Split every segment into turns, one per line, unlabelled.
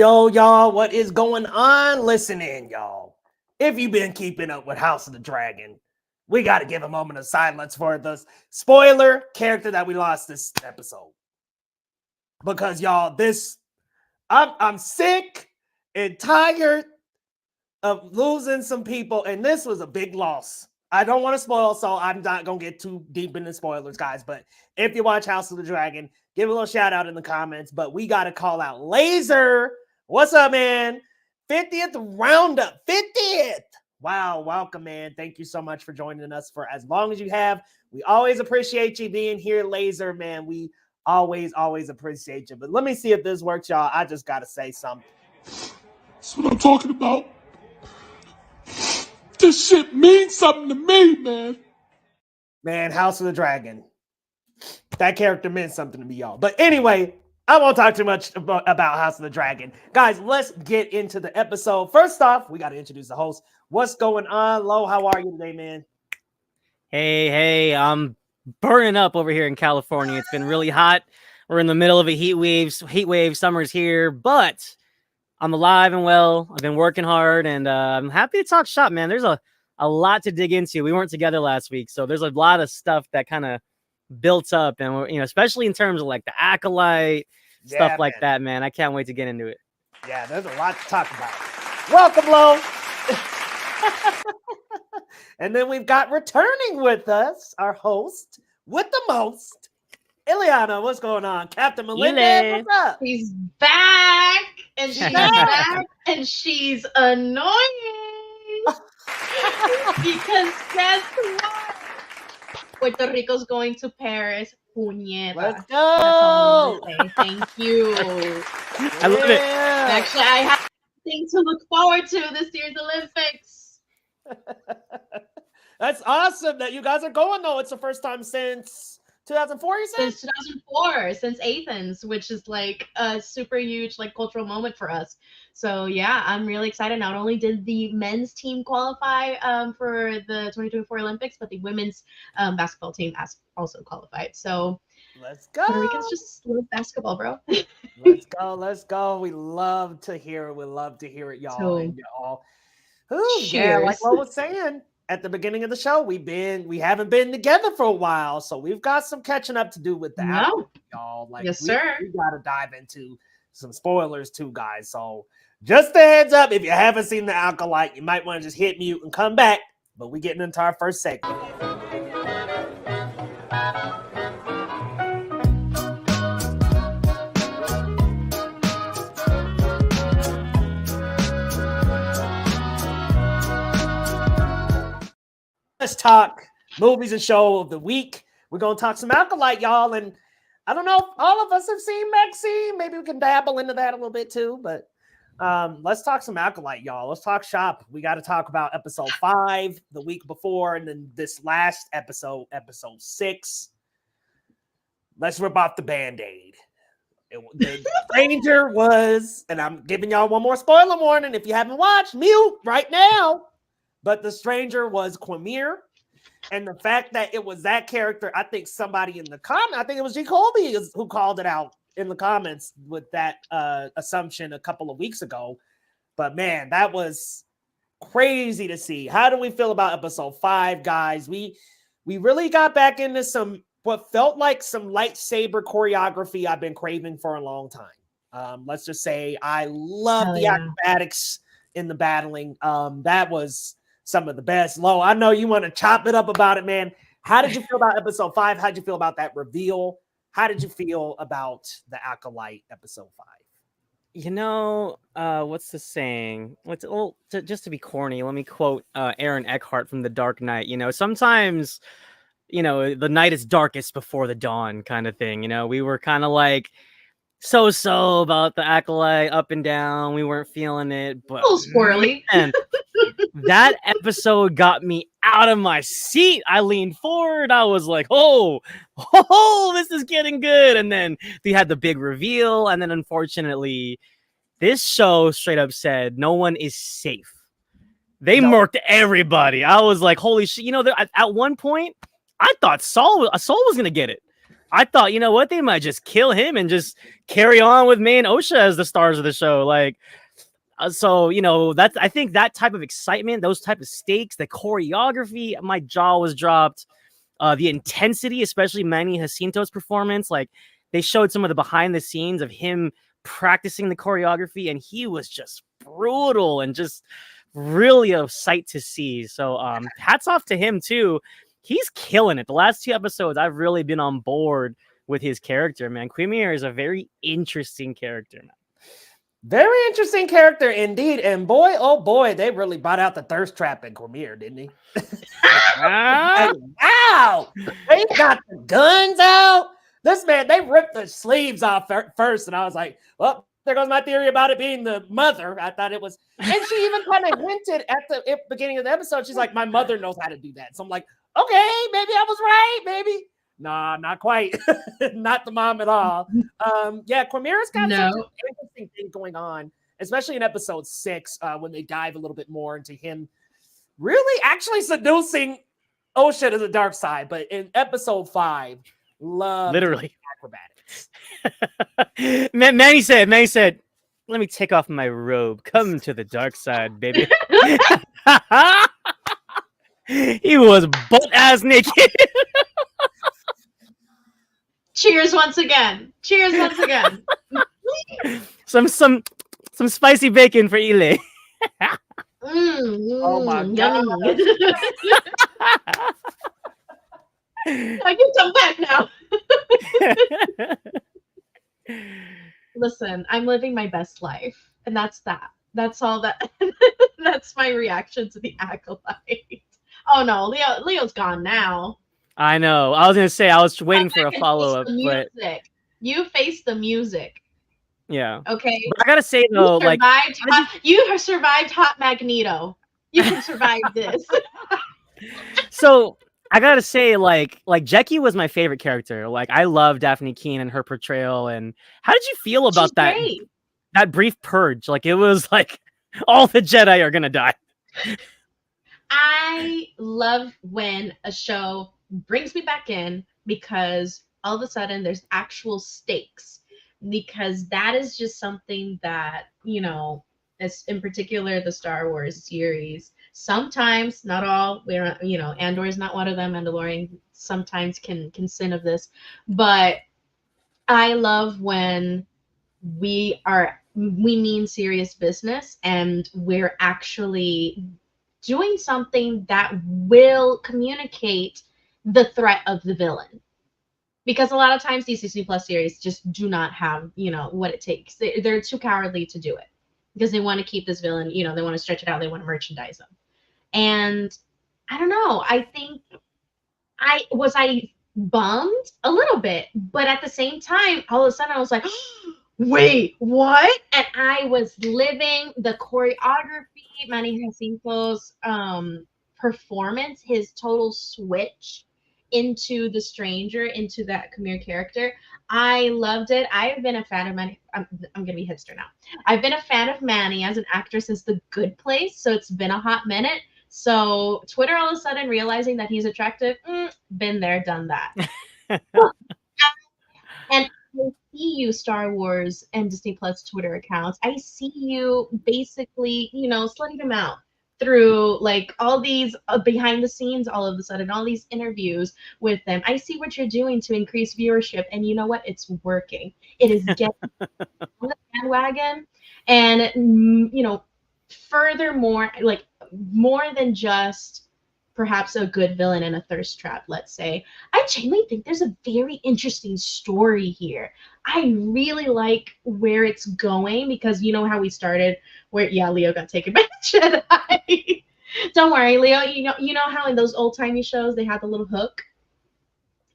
Yo, y'all. What is going on? Listen in, y'all. If you've been keeping up with House of the Dragon, we got to give a moment of silence for the spoiler character that we lost this episode. Because, y'all, I'm sick and tired of losing some people, and this was a big loss. I don't want to spoil, so I'm not going to get too deep into spoilers, guys. But if you watch House of the Dragon, give a little shout out in the comments. But we got to call out Laser. What's up, man? 50th Roundup. 50th. Wow. Welcome, man. Thank you so much for joining us for as long as you have. We always appreciate you being here, Laser, man. We always appreciate you. But let me see if this works, y'all. I just got to say something.
That's what I'm talking about. This shit means something to me, man.
Man, House of the Dragon. That character meant something to me, y'all. But anyway, I won't talk too much about House of the Dragon. Guys, let's get into the episode. First off, we got to introduce the host. What's going on, Lo? How are you today, man?
Hey, I'm burning up over here in California. It's been really hot. We're in the middle of a heat wave. Summer's here, but I'm alive and well. I've been working hard, and I'm happy to talk shop, man. There's a lot to dig into. We weren't together last week, so there's a lot of stuff that kind of built up, and especially in terms of like the acolyte stuff like that, man. I can't wait to get into it.
Yeah, there's a lot to talk about. Welcome, Lo. And then we've got returning with us, our host with the most, Ileana. What's going on? Captain Melendez,
Ile.
what's up?
She's back, and
She's
she's
back.
back, and she's annoying. Because guess what? Puerto Rico's going to Paris. Puñeta.
Let's
That's all
go.
I'm gonna say. Thank you.
I love it.
Yeah.
Actually, I have something to look forward to this year's Olympics.
That's awesome that you guys are going, though. It's the first time since 2004, you said?
Since 2004, since Athens, which is like a super huge like cultural moment for us. So yeah, I'm really excited. Not only did the men's team qualify for the 2024 Olympics, but the women's basketball team also qualified. So
Let's go.
Puerto Ricans just love basketball, bro.
Let's go. Let's go. We love to hear it. We love to hear it, y'all.
So,
And y'all. Ooh, yeah, like
cheers.
Lo was saying at the beginning of the show, we haven't been together for a while, so we've got some catching up to do with the
No.
album, y'all. Like,
Yes, sir.
We gotta dive into some spoilers too, guys. So just a heads up, if you haven't seen the Alkalite, you might want to just hit mute and come back. But we're getting into our first segment. Let's talk movies and show of the week. We're gonna talk some Alkalite, y'all, and I don't know if all of us have seen Maxine. Maybe we can dabble into that a little bit too. But let's talk some Alkalite, y'all. Let's talk shop. We got to talk about episode 5 the week before, and then this last episode 6. Let's rip off the Band-Aid. The stranger was, and I'm giving y'all one more spoiler warning. If you haven't watched, mute right now. But the stranger was Quamir. And the fact that it was that character, I think somebody in the comment, I think it was G. Colby who called it out in the comments with that assumption a couple of weeks ago. But man, that was crazy to see. How do we feel about episode 5, guys? We really got back into what felt like some lightsaber choreography I've been craving for a long time. Let's just say I love the acrobatics in the battling. That was some of the best. Lo, I know you want to chop it up about it, man. How did you feel about episode 5? How did you feel about that reveal? How did you feel about the Acolyte episode 5?
You know, what's the saying? Just to be corny, let me quote Aaron Eckhart from The Dark Knight. You know, sometimes, you know, the night is darkest before the dawn kind of thing. You know, we were kind of like so about the Acolyte, up and down. We weren't feeling it, but
A little squirrely.
Man, that episode got me out of my seat. I leaned forward. I was like, oh, this is getting good. And then they had the big reveal. And then unfortunately, this show straight up said no one is safe. They murked everybody. I was like, holy shit. You know, at one point, I thought Saul was going to get it. I thought, you know what? They might just kill him and just carry on with May and Osha as the stars of the show. Like, so, you know, I think that type of excitement, those type of stakes, the choreography, my jaw was dropped. The intensity, especially Manny Jacinto's performance, like they showed some of the behind the scenes of him practicing the choreography, and he was just brutal and just really a sight to see. So hats off to him too. He's killing it. The last 2 episodes, I've really been on board with his character, man. Quimir is a very interesting character, man.
Very interesting character indeed. And boy, oh boy, they really brought out the thirst trap in Quamir, didn't he? Wow! They got the guns out. This man, they ripped the sleeves off first. And I was like, well, there goes my theory about it being the mother. I thought it was. And she even kind of hinted at the beginning of the episode. She's like, my mother knows how to do that. So I'm like, okay, maybe I was right. Maybe. Nah, not quite. Not the mom at all. Yeah, Quamira's got some interesting thing going on, especially in episode 6, when they dive a little bit more into him really actually seducing Osha to the dark side. But in episode 5,
literally
acrobatics.
Manny said, let me take off my robe. Come to the dark side, baby. He was butt ass naked.
Cheers once again. Cheers once again.
some Some spicy bacon for Ile.
Oh my
yummy.
I
I can come back now. Listen, I'm living my best life, and that's that. That's all that. That's my reaction to the acolyte. Oh no, Leo's gone now.
know. I was gonna say I was waiting for a
Face
follow up,
the
but
music. You face the music,
yeah.
okay?
But I gotta say though, like,
You survived Hot Magneto. You can survive this.
so I gotta say, like Jackie was my favorite character. Like, I love Daphne Keene and her portrayal. And how did you feel
She's
about that
great.
that brief purge? Like, it was like all the Jedi are gonna die.
I love when a show brings me back in because all of a sudden there's actual stakes. Because that is just something that, as in particular the Star Wars series, sometimes, not all, we're Andor is not one of them, Mandalorian sometimes can sin of this, but I love when we mean serious business and we're actually doing something that will communicate the threat of the villain. Because a lot of times these Disney Plus series just do not have, what it takes. They're too cowardly to do it because they want to keep this villain, they want to stretch it out, they want to merchandise them. And I don't know, I think I bummed a little bit, but at the same time, all of a sudden I was like, wait, what? And I was living the choreography, Manny Jacinto's performance, his total switch into the stranger, into that Khmer character. I loved it. I've been a fan of Manny. I'm going to be hipster now. I've been a fan of Manny as an actor since The Good Place, so it's been a hot minute. So Twitter all of a sudden realizing that he's attractive, been there, done that. And I see you, Star Wars and Disney Plus Twitter accounts. I see you basically, slutting them out through like all these behind the scenes, all of a sudden, all these interviews with them. I see what you're doing to increase viewership, and you know what? It's working. It is getting on the bandwagon, and furthermore, like more than just perhaps a good villain and a thirst trap, let's say. I genuinely think there's a very interesting story here. I really like where it's going because you know how we started where Leo got taken by the Jedi. Don't worry, Leo, you know how in those old-timey shows they had the little hook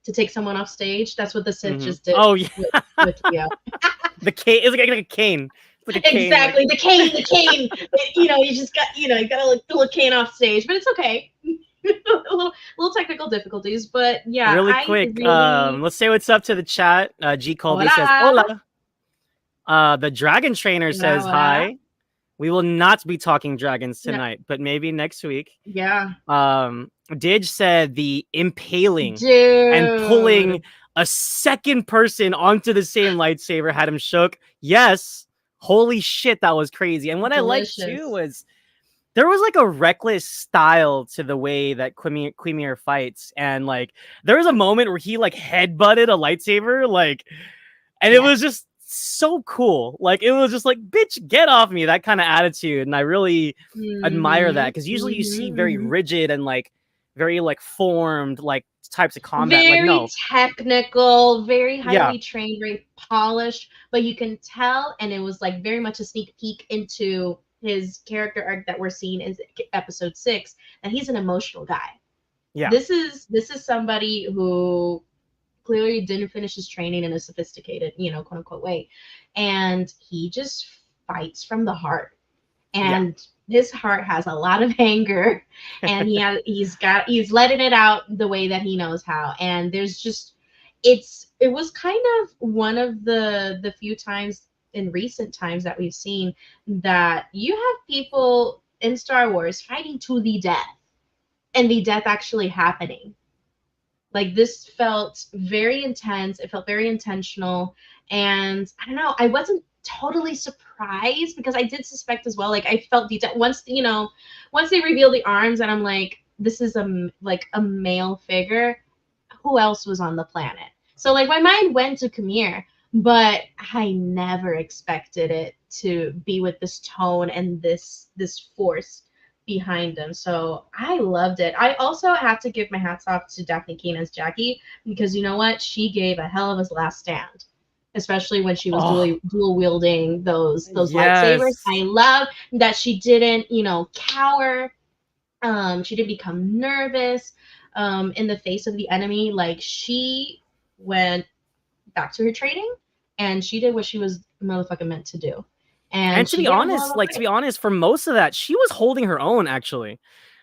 to take someone off stage? That's what the Sith just did.
Oh yeah.
with Leo.
The cane is like a cane. Like a cane,
exactly, like... the cane. You just got you got a little cane off stage, but it's okay. a little technical difficulties, but yeah.
Really quick, let's say what's up to the chat. G Colby says hola. The Dragon Trainer says hi. We will not be talking dragons tonight, but maybe next week.
Yeah.
Didge said the impaling and pulling a second person onto the same lightsaber had him shook. Yes. Holy shit, that was crazy. And what I liked too was there was like a reckless style to the way that Quimir fights. And like there was a moment where he like headbutted a lightsaber, like, and it was just so cool. Like it was just like, bitch, get off me, that kind of attitude. And I really admire that because usually you see very rigid and like very like formed like types of combat,
very
like no
technical, very highly trained, very polished, but you can tell, and it was like very much a sneak peek into his character arc that we're seeing in episode 6, and he's an emotional guy. This is somebody who clearly didn't finish his training in a sophisticated, quote unquote way, and he just fights from the heart. And his heart has a lot of anger, and he's letting it out the way that he knows how. And there's just it was kind of one of the few times in recent times that we've seen that you have people in Star Wars fighting to the death, and the death actually happening. Like this felt very intense. It felt very intentional, and I don't know. I wasn't totally surprised because I did suspect as well. Like I felt once they revealed the arms, and I'm like, this is a male figure. Who else was on the planet? So like my mind went to Khmer, but I never expected it to be with this tone and this force behind them. So I loved it. I also have to give my hats off to Daphne Keane as Jackie, because you know what? She gave a hell of a last stand. Especially when she was
Oh,
dual wielding those lightsabers.
yes.
I love that she didn't, cower. She didn't become nervous in the face of the enemy. Like, she went back to her training and she did what she was motherfucking meant to do.
And
And
to
she
be
gave a hell
honest,
of a fight.
for most of that, she was holding her own actually.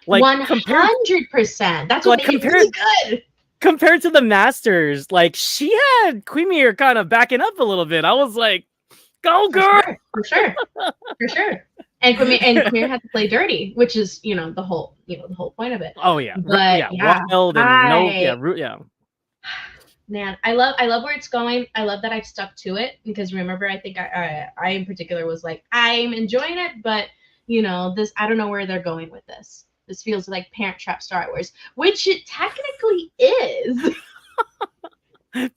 Like compared
100%. That's what
like
made it
compared
really good.
compared to the Masters, like she had Queemere kind of backing up a little bit. I was like, "Go
For
girl!"
sure. For sure. For sure. And Queer had to play dirty, which is, the whole point of it.
Oh yeah,
But
yeah,
yeah,
wild and no, yeah, yeah.
man, I love where it's going. I love that I've stuck to it, because remember, I think I in particular was like, I'm enjoying it, but this, I don't know where they're going with this. This feels like Parent Trap Star Wars, which it technically is,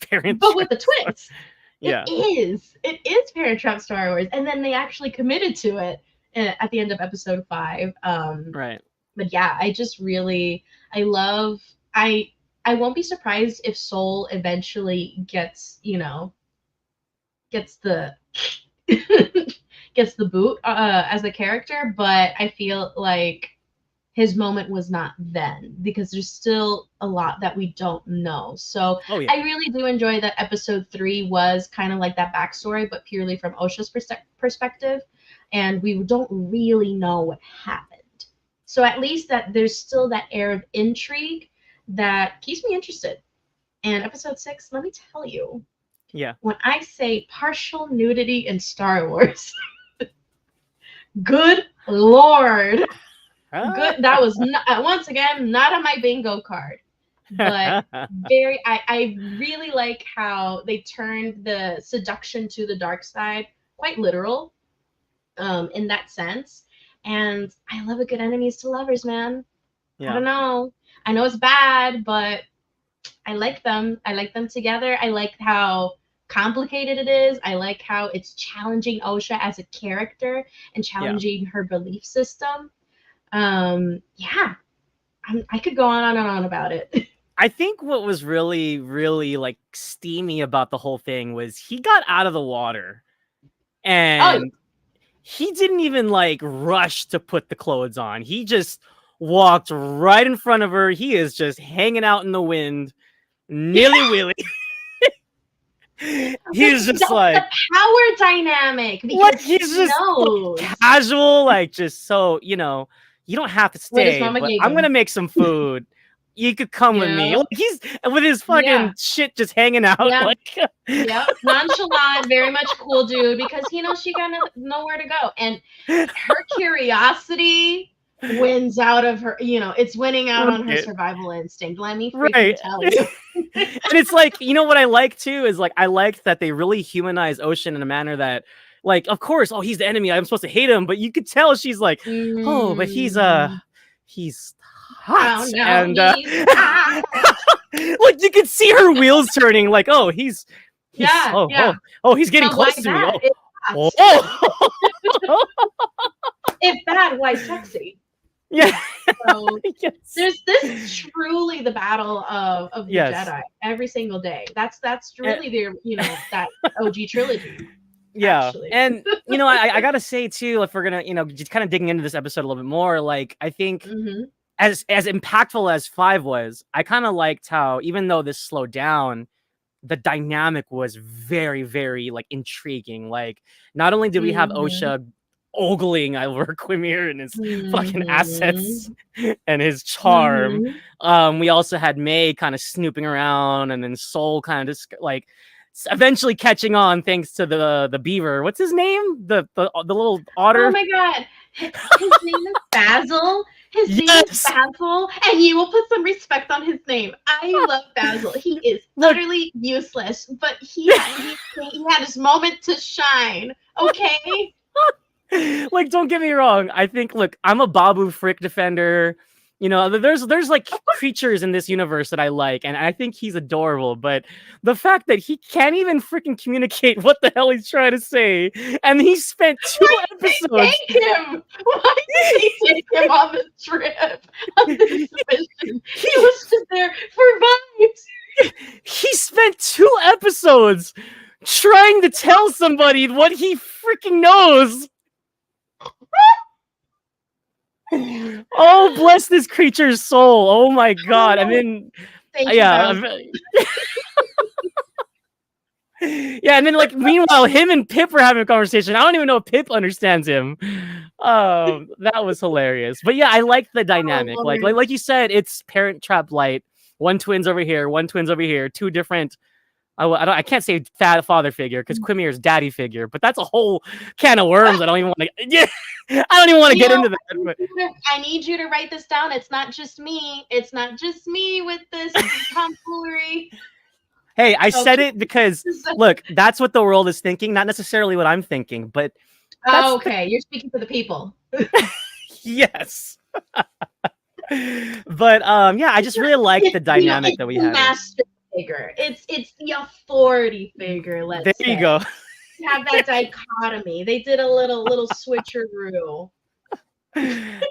Parent
but with
trap.
the twist.
Yeah,
It is Parent Trap Star Wars, and then they actually committed to it at the end of episode 5.
right.
But yeah, I just really, I love, I won't be surprised if Soul eventually gets the gets the boot as a character, but I feel like his moment was not then, because there's still a lot that we don't know. So
Oh yeah,
I really do enjoy that episode 3 was kind of like that backstory, but purely from Osha's perspective, and we don't really know what happened. So at least that there's still that air of intrigue that keeps me interested. And episode 6, let me tell you,
yeah.
when I say partial nudity in Star Wars, good lord. Good. That was not, once again not on my bingo card, but very. I really like how they turned the seduction to the dark side quite literal, in that sense. And I love a good enemies to lovers, man. I
Yeah,
don't know. I know it's bad, but I like them. I like them together. I like how complicated it is. I like how it's challenging Osha as a character and
yeah.
challenging her belief system. Yeah, I could go on and on about it.
I think what was really, really like steamy about the whole thing was he got out of the water
Oh,
and he didn't even like rush to put the clothes on. He just walked right in front of her. He is just hanging out in the wind, nilly willy. He's just
the
like,
power dynamic,
what?
because he
He's just
knows
like, casual, like just so you don't have to
what his
stay,
mama
but
gave
I'm gonna
him.
make some food. You could come with me.
Yeah,
Like, he's with his
yeah,
fucking shit just hanging out.
yeah,
Like,
yeah. Nonchalant, very much cool dude, because he knows she got nowhere to go, and her curiosity wins out of her. It's winning out on her
right,
survival instinct. Let me freaking
right.
tell you.
And it's like, what I like too is like I like that they really humanize Ocean in a manner that, like, of course, oh, he's the enemy, I'm supposed to hate him, but you could tell she's like, oh, but
Mm,
he's
oh
hot,
no,
and
he's hot.
like you could see her wheels turning, like, oh, he's
Yeah, yeah.
he's getting
But why
close to me,
bad?
oh,
If
oh,
hot.
oh.
If bad, why sexy?
Yeah.
So
Yes.
this is truly the battle of the
Yes.
Jedi every single day. That's
And-
really their that OG trilogy.
yeah,
Actually.
and I gotta say too, if we're gonna just kind of digging into this episode a little bit more, like I think
Hmm.
as impactful as 5 was, I kind of liked how, even though this slowed down, the dynamic was very, very like intriguing. Like, not only did we have
Hmm.
Osha ogling over Quimir and his fucking
Hmm.
assets and his charm,
Hmm.
we also had May kind of snooping around, and then Soul kind of just like eventually catching on thanks to the beaver. What's his name? The little otter.
Oh my god. His name is Basil. His name is
Yes.
Basil, and you will put some respect on his name. I love Basil. He is
Look.
utterly useless, but he had his moment to shine. Okay.
Like, don't get me wrong. I think, look, I'm a Babu Frick defender. there's like creatures in this universe that I like, and I think he's adorable. But the fact that he can't even freaking communicate what the hell he's trying to say, and he spent 2
Why
episodes.
did they take him? Why did they take him on this trip? On this mission? He was just there for vibes.
He spent 2 episodes trying to tell somebody what he freaking knows. Oh, bless this creature's soul. Oh my god. And then
Thank
yeah.
you,
Yeah, and then like meanwhile, him and Pip were having a conversation. I don't even know if Pip understands him. That was hilarious. But yeah, I like the dynamic. Like you said, it's Parent Trap Light. One twins over here, one twins over here. Two different. I can't say father figure because Quimir's daddy figure, but that's a whole can of worms. I don't even want to. Yeah, I don't even want to get into that. But
I need you to write this down. It's not just me. It's not just me with this tomfoolery.
hey, I said it because look, that's what the world is thinking, not necessarily what I'm thinking. But
oh, okay, you're speaking for the people.
Yes. But yeah, I just really like the dynamic that we have.
Master figure. It's the authority figure.
There you go.
You have that dichotomy. They did a little switcheroo.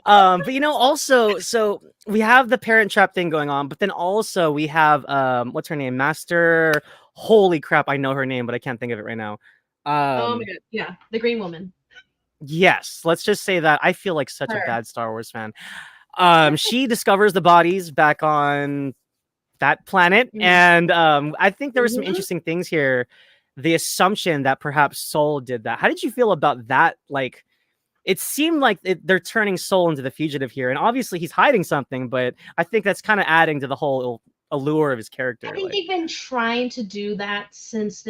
But also, so we have the Parent Trap thing going on, but then also we have what's her name? Master. Holy crap! I know her name, but I can't think of it right now.
Oh my god! Yeah, the Green Woman.
Yes, let's just say that I feel like such a bad Star Wars fan. She discovers the bodies back on that planet, and I think there were some interesting things here. The assumption that perhaps Soul did that. How did you feel about that? Like, it seemed like they're turning Soul into the fugitive here, and obviously he's hiding something, but I think that's kind of adding to the whole allure of his character.
I think they've been trying to do that since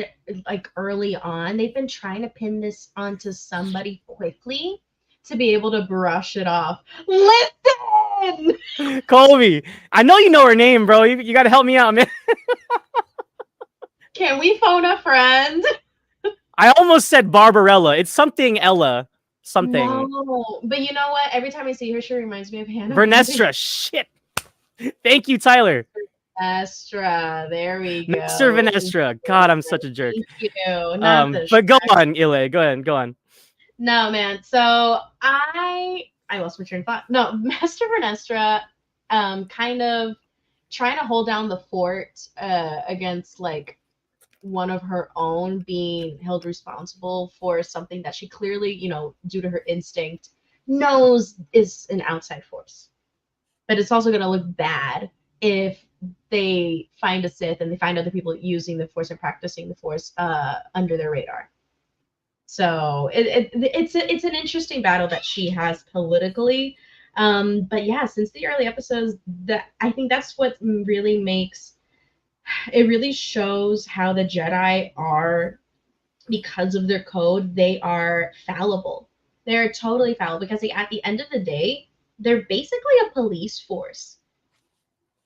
like early on. They've been trying to pin this onto somebody quickly to be able to brush it off. Listen,
Colby, I know you know her name, bro. You got to help me out, man.
Can we phone a friend?
I almost said Barbarella. It's something Ella. Something.
No, but you know what? Every time I see her, she reminds me of Hannah.
Vernestra. Shit. Thank you, Tyler.
Venestra. There we go.
Mr. Venestra. God, I'm such a jerk.
Thank you.
But go on, Ile. Go on.
No, man. So I lost my train of thought. No, Master Vernestra, kind of trying to hold down the fort against like one of her own being held responsible for something that she clearly, due to her instinct, knows is an outside force. But it's also going to look bad if they find a Sith and they find other people using the Force and practicing the Force under their radar. So it's an interesting battle that she has politically. But yeah, since the early episodes, I think that's what really really shows how the Jedi are, because of their code, they are fallible. They're totally fallible because at the end of the day, they're basically a police force.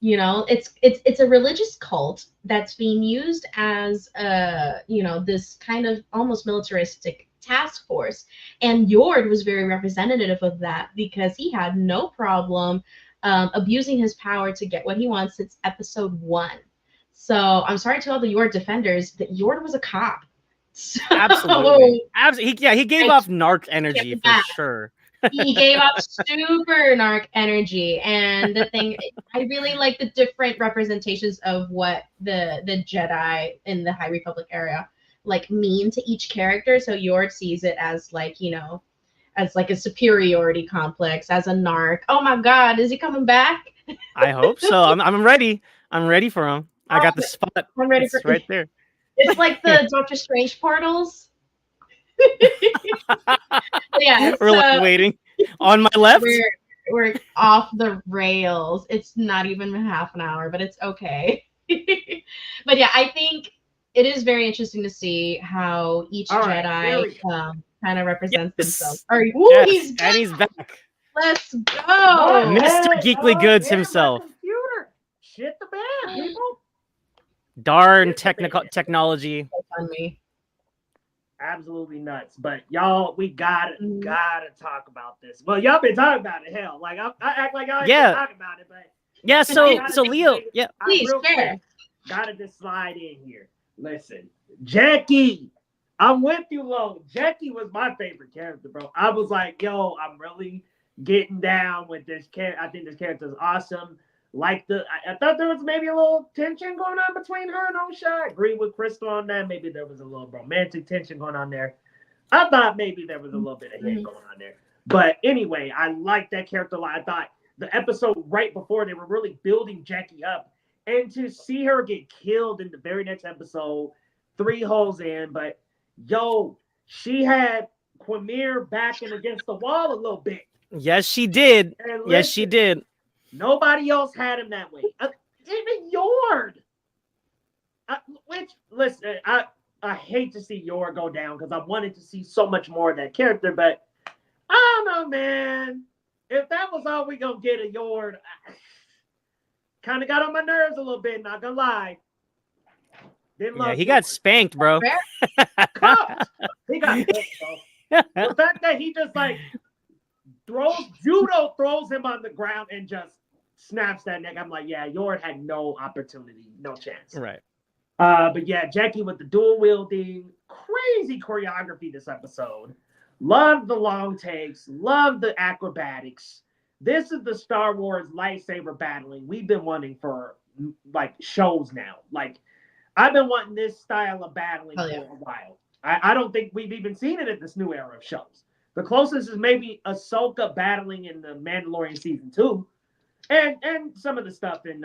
It's a religious cult that's being used as this kind of almost militaristic task force. And Yord was very representative of that because he had no problem abusing his power to get what he wants since episode 1. So I'm sorry to all the Yord defenders, but Yord was a cop. So,
Absolutely. He gave off narc energy for sure.
He gave off super narc energy. And the thing, I really like the different representations of what the Jedi in the High Republic era like mean to each character. So Yord sees it as like, as like a superiority complex, as a narc. Oh my God, is he coming back?
I hope so. I'm ready. I'm ready for him. I got the spot.
I'm ready
it's right there.
It's like the Doctor Strange portals. Yeah,
we're like waiting on my left.
We're off the rails. It's not even half an hour, but it's okay. But yeah, I think it is very interesting to see how each Jedi kind of represents themselves.
Yes, and he's back.
Let's go,
Mr. Geekly Goods himself.
Shit the bed, people.
Darn technology.
On me.
absolutely nuts. But y'all, we gotta
Mhm.
talk about this. Well, y'all been talking about it. Hell, like I act like y'all ain't been
Yeah.
talking about it, but
Yeah.
I
So
gotta
so
just
Leo.
bring it.
Yeah.
Please
Real
share.
quick, gotta just slide in here. Listen, Jackie, I'm with you, Lo. Jackie was my favorite character, bro. I was like, yo, I'm really getting down with this character. I think this character is awesome. Like I thought there was maybe a little tension going on between her and Osha. I agree with Crystal on that. Maybe there was a little romantic tension going on there. I thought maybe there was a little bit of hate going on there. But anyway, I liked that character a lot. I thought the episode right before they were really building Jackie up. And to see her get killed in the very next episode, 3 holes in, but yo, she had Quamir backing against the wall a little bit.
Yes, she did.
And
Yes, she
listen,
did.
nobody else had him that way. Even Yord. Which, listen, I hate to see Yor go down because I wanted to see so much more of that character, but I don't know, man. If that was all we gonna get of Yord, kind of got on my nerves a little bit. Not gonna lie. Didn't
Yeah,
love
he got
Yord.
spanked, bro.
Cooked. He got cooked, bro. The fact that he just like throws him on the ground and just snaps that neck. I'm like, yeah, Yord had no opportunity, no chance.
Right.
But yeah, Jackie with the dual wielding, crazy choreography this episode. Love the long takes, love the acrobatics. This is the Star Wars lightsaber battling we've been wanting for like shows now. Like I've been wanting this style of battling
Oh,
for
yeah.
a while. I don't think we've even seen it at this new era of shows. The closest is maybe Ahsoka battling in the Mandalorian season 2, and some of the stuff in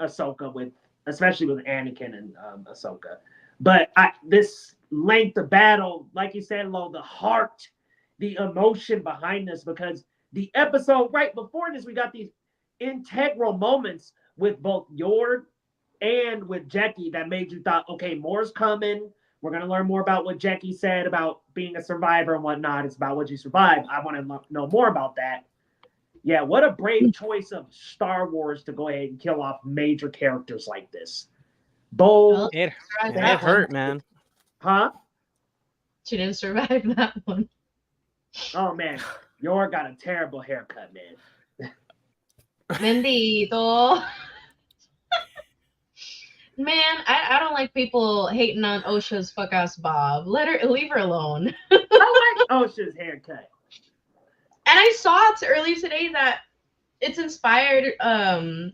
Ahsoka with, especially with Anakin and Ahsoka. But this length of battle, like you said, Lo, the heart, the emotion behind this, because the episode right before this, we got these integral moments with both Yord and with Jackie that made you thought, okay, more's coming. We're going to learn more about what Jackie said about being a survivor and whatnot. It's about what you survived. I want to know more about that. Yeah, what a brave choice of Star Wars to go ahead and kill off major characters like this. Bold.
It
That
hurt,
one.
man.
Huh?
She didn't survive that one.
Oh, man. Yor got a terrible haircut, man.
Bendito. Man, I don't like people hating on Osha's fuck ass Bob. Leave her alone.
I like Osha's haircut.
And I saw it earlier today that it's inspired from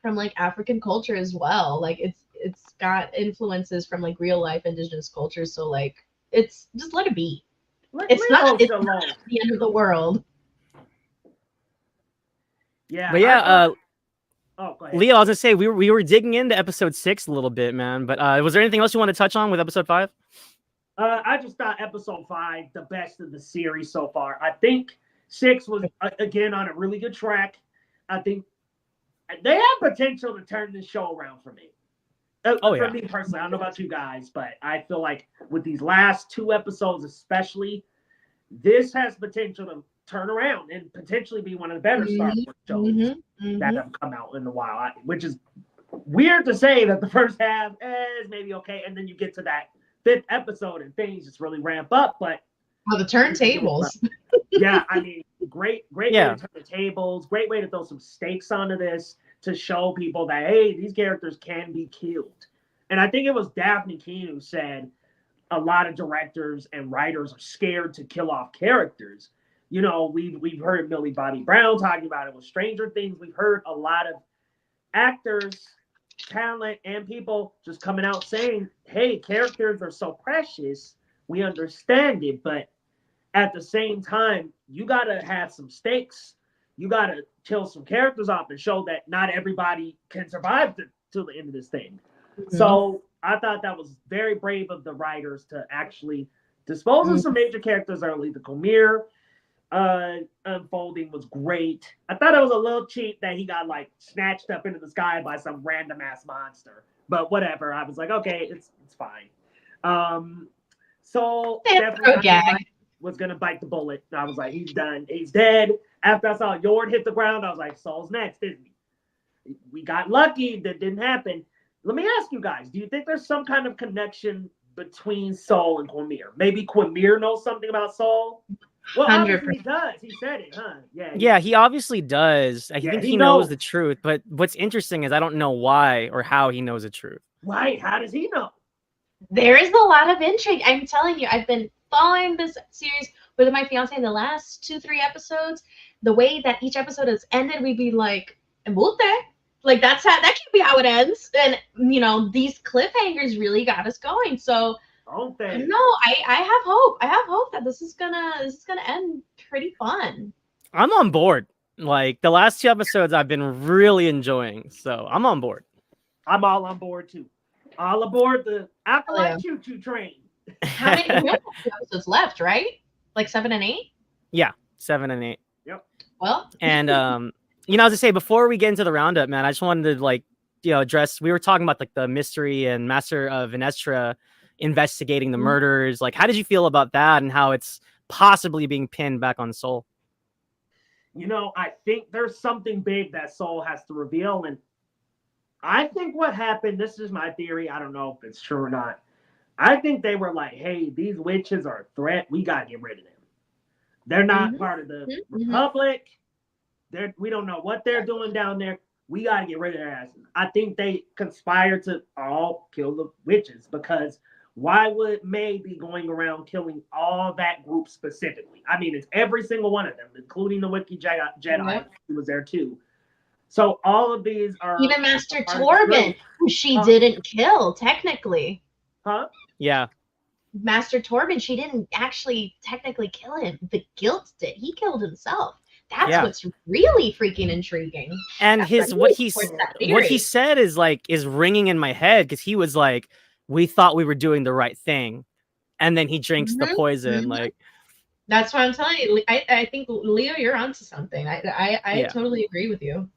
like African culture as well. Like it's got influences from like real life indigenous cultures. So like it's just let it be. It's not the end of the world.
Yeah.
But yeah,
oh, go ahead.
Leo, I was gonna say we were digging into episode 6 a little bit, man. But was there anything else you want to touch on with episode 5?
I just thought episode 5 the best of the series so far. I think 6 was again on a really good track. I think they have potential to turn this show around for me. For me personally, I don't know about you guys, but I feel like with these last 2 episodes, especially, this has potential to turn around and potentially be one of the better Star Wars shows that have come out in a while. Which is weird to say that the first half is maybe okay, and then you get to that 5th episode and things just really ramp up. But
the turntables.
Yeah, I mean, great way
Yeah.
to turn the tables. Great way to throw some stakes onto this to show people that, hey, these characters can be killed. And I think it was Daphne Keane who said a lot of directors and writers are scared to kill off characters. You know, we've heard Millie Bobby Brown talking about it with Stranger Things. We've heard a lot of actors, talent, and people just coming out saying, hey, characters are so precious. We understand it, but at the same time, you got to have some stakes. You got to kill some characters off and show that not everybody can survive to the end of this thing. So I thought that was very brave of the writers to actually dispose of some major characters early. The Quamir unfolding was great. I thought it was a little cheap that he got like snatched up into the sky by some random ass monster, but whatever. I was like, okay, it's fine. So definitely was gonna bite the bullet. I was like, he's done. He's dead. After I saw Yord hit the ground, I was like, Saul's next, isn't he? We got lucky. That didn't happen. Let me ask you guys, do you think there's some kind of connection between Saul and Quamir. Maybe Quamir knows something about Saul. Well, obviously he
100%.
does. He said it, huh? Yeah.
Yeah, he obviously does. I
Yeah,
think
he
he knows
knows.
the truth, but what's interesting is I don't know why or how he knows the truth.
Right? How does he know?
There is a lot of intrigue. I'm telling you, I've been following this series with my fiance in the last 2-3 episodes. The way that each episode has ended, we'd be like, "Embute." Like that can't be how it ends. And these cliffhangers really got us going. So
Don't
I
they?
don't know. I have hope. I have hope that this is gonna end pretty fun.
I'm on board. Like the last 2 episodes I've been really enjoying. So I'm on board.
I'm all on board too. All aboard the Acolyte Choo Choo Train.
How many episodes left, right? Like 7 and 8?
Yeah, 7 and 8.
Yep.
Well, and as I say, before we get into the roundup, man, I just wanted to address. We were talking about like the mystery and Master of Venestra investigating the murders. Like, how did you feel about that, and how it's possibly being pinned back on Soul?
I think there's something big that Soul has to reveal, and I think what happened. This is my theory. I don't know if it's true or not. I think they were like, "Hey, these witches are a threat. We gotta get rid of them. They're not part of the Republic. We don't know what they're doing down there. We got to get rid of their asses." I think they conspired to all kill the witches, because why would May be going around killing all that group specifically? I mean, it's every single one of them, including the Wiki Jedi.
Yep.
Who was there too. So all of these are
even Master Torben, who she didn't kill technically.
Huh?
Yeah.
Master Torben, she didn't actually technically kill him. The guilt did. He killed himself. That's what's really freaking intriguing.
And what he said is ringing in my head, because he was like, "We thought we were doing the right thing," and then he drinks the poison. Like,
that's what I'm telling you. I think, Leo, you're onto something. I totally agree with you.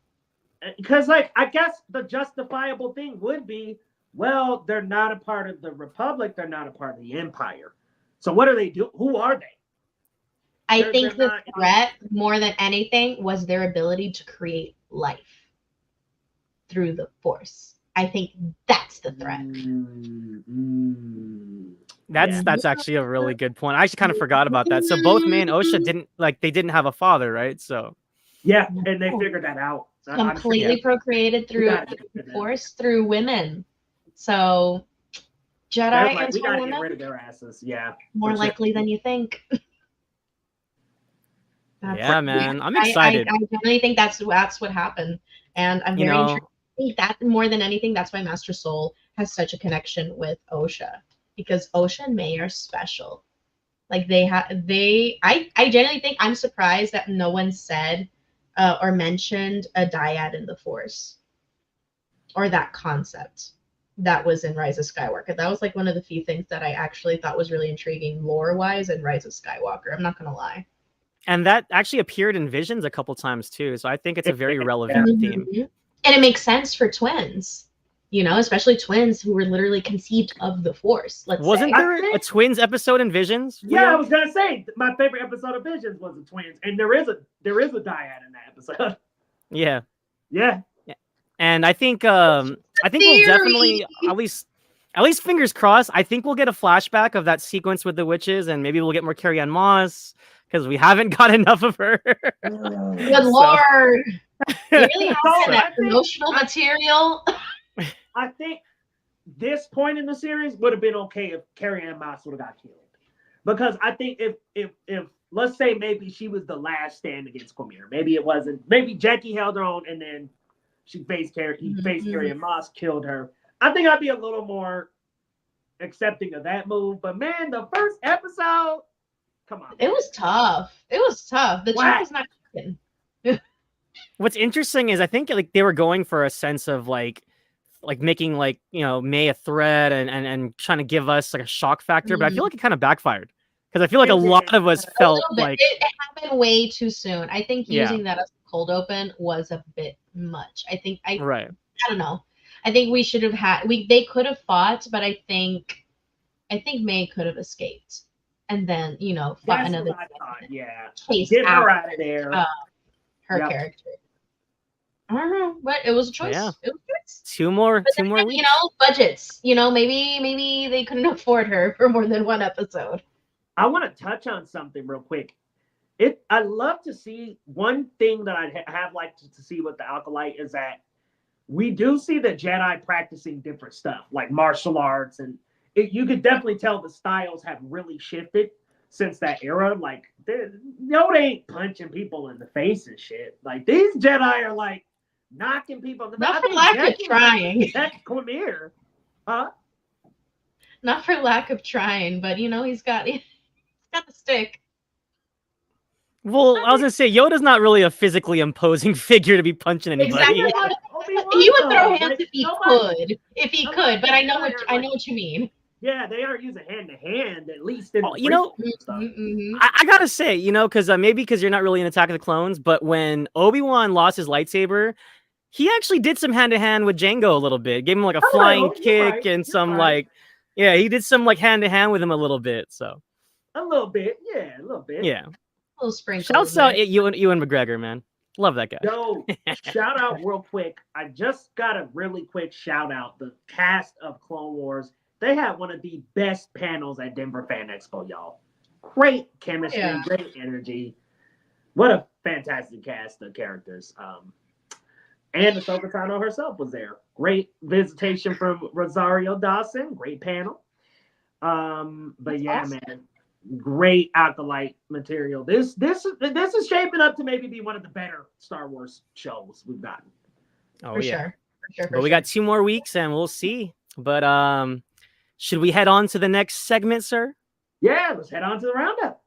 Because I guess the justifiable thing would be, well, they're not a part of the Republic. They're not a part of the Empire. So what do they do? Who are they?
I think the threat, more than anything, was their ability to create life through the Force. I think that's the threat.
That's actually a really good point. I actually kind of forgot about that. So both May and Osha didn't have a father, right? So
yeah, and they figured that out.
Completely procreated through the Force, through women. So Jedi
and we gotta
women,
get rid of their asses. Yeah,
more likely than you think.
Man, I'm excited.
I definitely think that's what happened, and I'm very intrigued. I think that more than anything, that's why Master Soul has such a connection with Osha, because Osha and May are special. Like I genuinely think, I'm surprised that no one said or mentioned a dyad in the Force, or that concept that was in Rise of Skywalker. That was like one of the few things that I actually thought was really intriguing lore-wise in Rise of Skywalker. I'm not gonna lie.
And that actually appeared in Visions a couple times too. So I think it's a very relevant theme.
And it makes sense for twins, especially twins who were literally conceived of the Force.
Wasn't there a twins episode in Visions?
Yeah, I was gonna say my favorite episode of Visions was the twins, and there is a dyad in that episode.
Yeah.
Yeah.
And I think we'll definitely, at least fingers crossed, I think we'll get a flashback of that sequence with the witches, and maybe we'll get more Carrie-Anne Moss, because we haven't got enough of her.
Good Lord. You really have that emotional material.
I think this point in the series would have been okay if Carrie-Anne Moss would have got killed. Because I think if let's say maybe she was the last stand against Quamir. Maybe it wasn't. Maybe Jackie held her own, and then he faced Carrie-Anne Moss, killed her. I think I'd be a little more accepting of that move. But man, the first episode, come on.
It was tough. The chick was not cooking.
What's interesting is I think they were going for a sense of like making May a threat and trying to give us like a shock factor, but I feel like it kind of backfired, because I feel like a lot of us felt like
it happened way too soon. I think using that as a cold open was a bit much. I don't know. I think we should have they could have fought, but I think May could have escaped, and then fought another.
Yeah,
chase
get her out of there.
Her character. I don't know, but it was a choice.
Yeah.
It was a choice.
Two more
But then again,
weeks.
you know, budgets. You know, maybe they couldn't afford her for more than one episode.
I want to touch on something real quick. I love to see one thing that I have like to see with the Acolyte is that we do see the Jedi practicing different stuff like martial arts, and you could definitely tell the styles have really shifted since that era. Like, Yoda ain't punching people in the face and shit. Like, these Jedi are like knocking people in the face.
Not for lack of trying.
Heck, Cormier, huh?
Not for lack of trying, but you know, he's got the stick.
Well, I was gonna say Yoda's not really a physically imposing figure to be punching anybody.
Exactly. He would throw hands if he could. But I know what you mean.
Yeah, they are using hand to hand at least. In
you know, I gotta say, you know, because maybe because you're not really in Attack of the Clones, but when Obi-Wan lost his lightsaber, he actually did some hand to hand with Jango a little bit. Gave him like a flying kick and some like, yeah, he did some like hand to hand with him a little bit. So
a little bit, yeah, a little bit,
yeah.
A little sprinkle.
Shouts out Ewan McGregor, man. Love that guy.
Yo, shout out real quick. I just got a really quick shout out. The cast of Clone Wars. They had one of the best panels at Denver Fan Expo, y'all. Great chemistry, great energy. What a fantastic cast of characters. And Ahsoka Tano herself was there. Great visitation from Rosario Dawson. Great panel. But yeah, awesome. Man. Great Acolyte material. This is shaping up to maybe be one of the better Star Wars shows we've gotten.
Oh, for sure. But we got 2 more weeks and we'll see. But should we head on to the next segment, sir?
Yeah, let's head on to the roundup.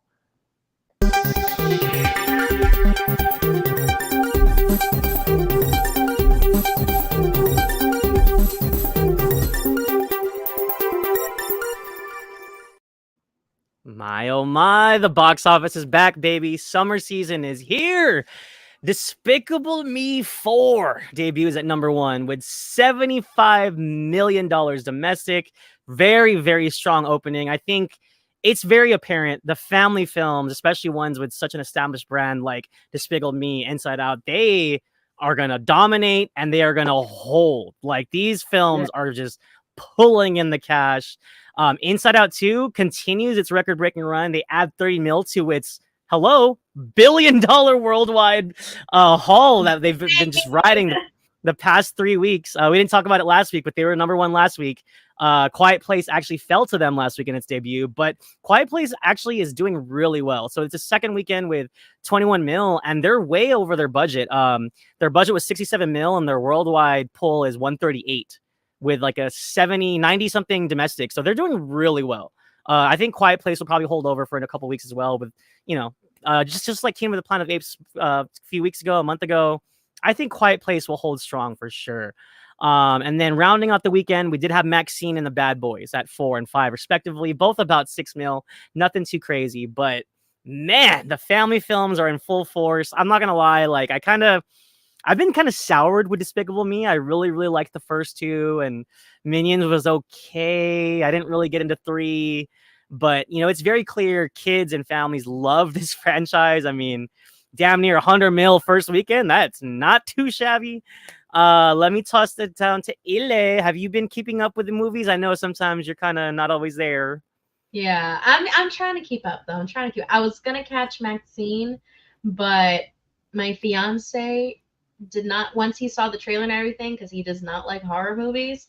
My oh my, the box office is back, baby. Summer season is here. Despicable Me 4 debuts at number 1 with $75 million domestic. Very, very strong opening. I think it's very apparent the family films, especially ones with such an established brand like Despicable Me, Inside Out, they are going to dominate and they are going to hold. Like, these films are just pulling in the cash. Inside Out 2 continues its record-breaking run. They add 30 mil to its billion-dollar worldwide haul that they've been just riding the past 3 weeks. We didn't talk about it last week, but they were number 1 last week. Quiet Place actually fell to them last week in its debut, but Quiet Place actually is doing really well. So it's a second weekend with 21 mil, and they're way over their budget. Their budget was 67 mil, and their worldwide pull is 138 with like a 90 something domestic. So they're doing really well. I think Quiet Place will probably hold over for a couple weeks as well with, you know, just like Kingdom of the Planet of Apes a few weeks ago, a month ago. I think Quiet Place will hold strong for sure. And then rounding out the weekend, we did have Maxine and the Bad Boys at 4 and 5 respectively, both about 6 mil, nothing too crazy, but man, the family films are in full force. I'm not going to lie. Like I've been kind of soured with Despicable Me. I really, really liked the first 2, and Minions was okay. I didn't really get into 3, but you know, it's very clear kids and families love this franchise. I mean, damn near 100 mil first weekend. That's not too shabby. Let me toss it down to Ile. Have you been keeping up with the movies? I know sometimes you're kind of not always there.
Yeah, I'm trying to keep up though. I was gonna catch Maxine, but my fiance did not, once he saw the trailer and everything, because he does not like horror movies,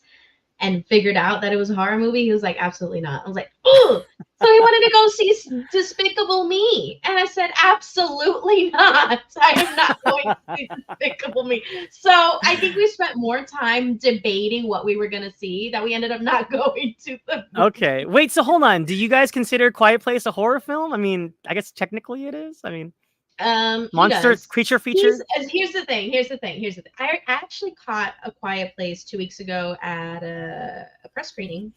and figured out that it was a horror movie, he was like, absolutely not. I was like, oh, so he wanted to go see Despicable Me. And I said, absolutely not. I am not going to see Despicable Me. So I think we spent more time debating what we were going to see that we ended up not going to the movie.
Okay. Wait, so hold on. Do you guys consider Quiet Place a horror film? I mean, I guess technically it is. I mean, monster creature feature.
Here's the thing. I actually caught A Quiet Place 2 weeks ago at a press screening.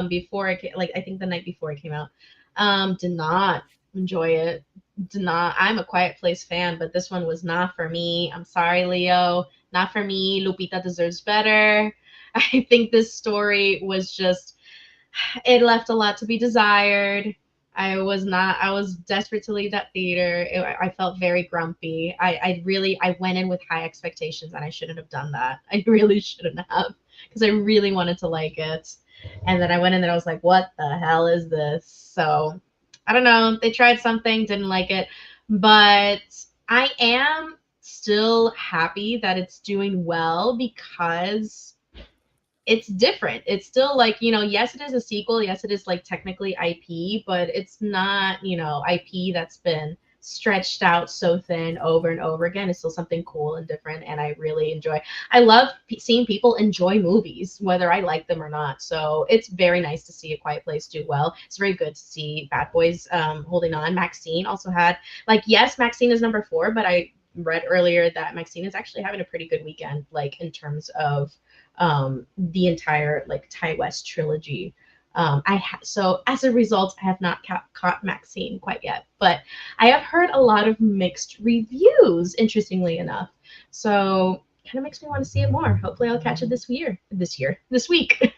Before I think the night before it came out. Did not enjoy it. I'm a Quiet Place fan, but this one was not for me. I'm sorry, Leo. Not for me. Lupita deserves better. I think this story was just, it left a lot to be desired. I was not. I was desperate to leave that theater. I felt very grumpy. I went in with high expectations, and I shouldn't have done that. I really shouldn't have, because I really wanted to like it. And then I went in there. I was like, "What the hell is this?" So I don't know. They tried something, didn't like it, but I am still happy that it's doing well because it's different. It's still like, yes, it is a sequel. Yes, it is like technically IP, but it's not, IP that's been stretched out so thin over and over again. It's still something cool and different. And I really enjoy, I love seeing people enjoy movies, whether I like them or not. So it's very nice to see A Quiet Place do well. It's very good to see Bad Boys holding on. Maxine also had, like, yes, Maxine is number 4, but I read earlier that Maxine is actually having a pretty good weekend, like in terms of the entire like Ty West trilogy. So as a result, I have not caught Maxine quite yet, but I have heard a lot of mixed reviews. Interestingly enough, so kind of makes me want to see it more. Hopefully, I'll catch it this week.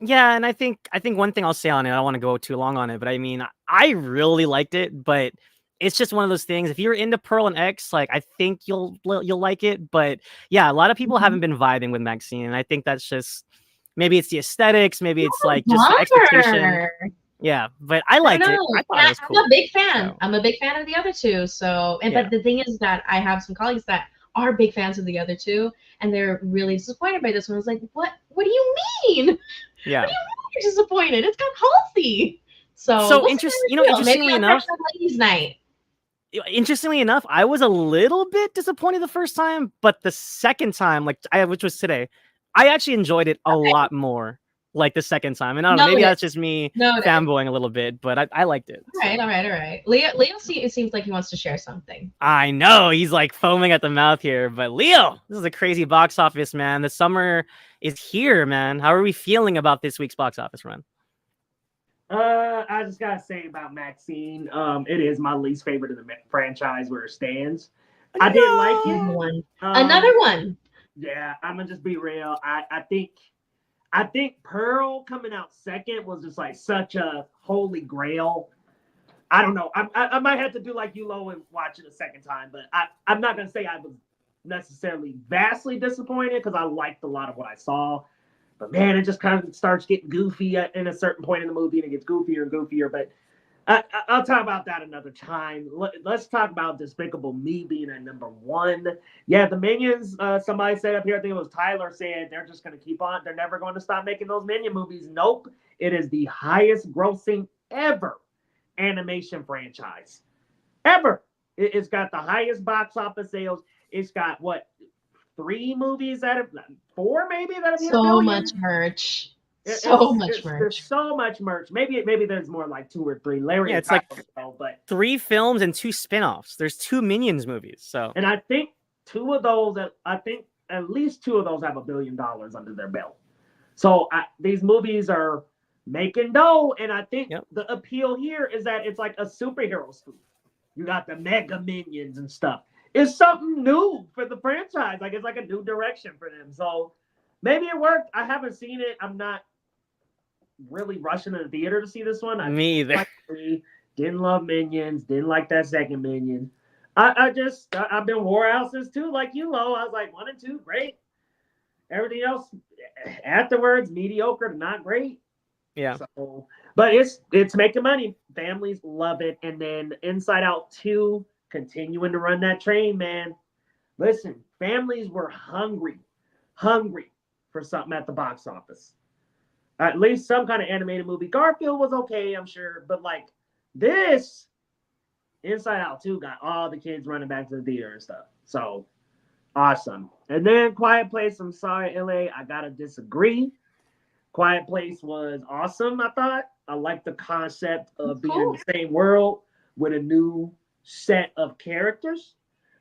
Yeah, and I think one thing I'll say on it, I don't want to go too long on it, but I mean, I really liked it, but it's just one of those things. If you're into Pearl and X, like I think you'll like it. But yeah, a lot of people haven't been vibing with Maxine, and I think that's just maybe it's the aesthetics, maybe it's like just the expectation.
Bummer.
Yeah, but I
I don't
liked it.
know.
I thought
And
it was
I'm a
cool.
big fan.
So
I'm a big fan of the other two. So,
yeah,
but the thing is that I have some colleagues that are big fans of the other two, and they're really disappointed by this one. I was like, what? What do you mean? What
yeah.
do you mean you're disappointed? It's got Halsey. So
So
we'll see how they feel. Maybe
interestingly
I'll catch
enough,
that ladies' night.
I was a little bit disappointed the first time, but the second time, which was today, I actually enjoyed it a lot more. Like the second time, and I don't know, maybe
Noted.
that's just me
Noted.
fanboying a little bit, but I liked it.
All right,
So
all right, all right. Leo, it seems like he wants to share something.
I know he's like foaming at the mouth here, but Leo, this is a crazy box office, man. The summer is here, man. How are we feeling about this week's box office run?
I just gotta say about Maxine, it is my least favorite of the franchise where it stands. I didn't like it.
No.
One. Another one.
Yeah, I'm gonna just be real. I think Pearl coming out second was just like such a holy grail. I don't know. I might have to do like you, Lo, and watch it a second time, but I'm not gonna say I was necessarily vastly disappointed because I liked a lot of what I saw. But man, it just kind of starts getting goofy in a certain point in the movie, and it gets goofier and goofier. But I'll talk about that another time. Let's talk about Despicable Me being at number 1. Yeah, the Minions. Somebody said up here, I think it was Tyler, said they're just going to keep on. They're never going to stop making those Minion movies. Nope, it is the highest grossing ever animation franchise ever. It's got the highest box office sales. It's got what, 4 maybe that have hit a
So
billion.
much merch. So much merch.
There's so much merch. Maybe there's more like 2 or 3. Larry,
Yeah, it's like
but
3 films and 2 spin-offs. There's 2 Minions movies, so
and I think 2 of those. I think at least 2 of those have $1 billion under their belt. So these movies are making dough, and I think the appeal here is that it's like a superhero spoof. You got the Mega Minions and stuff. It's something new for the franchise. Like it's like a new direction for them. So maybe it worked. I haven't seen it. I'm not really rushing to the theater to see this one.
Me either.
Didn't love Minions. Didn't like that second Minion. I've been wore out since 2, like you, Lo. I was like 1 and 2, great. Everything else afterwards, mediocre to not great.
Yeah.
So, but it's making money. Families love it. And then Inside Out 2, continuing to run that train, man. Listen, families were hungry for something at the box office. At least some kind of animated movie. Garfield was okay, I'm sure, but like this, Inside Out 2 got all the kids running back to the theater and stuff. So awesome. And then Quiet Place, I'm sorry, LA, I gotta disagree. Quiet Place was awesome, I thought. I like the concept of being in the same world with a new set of characters.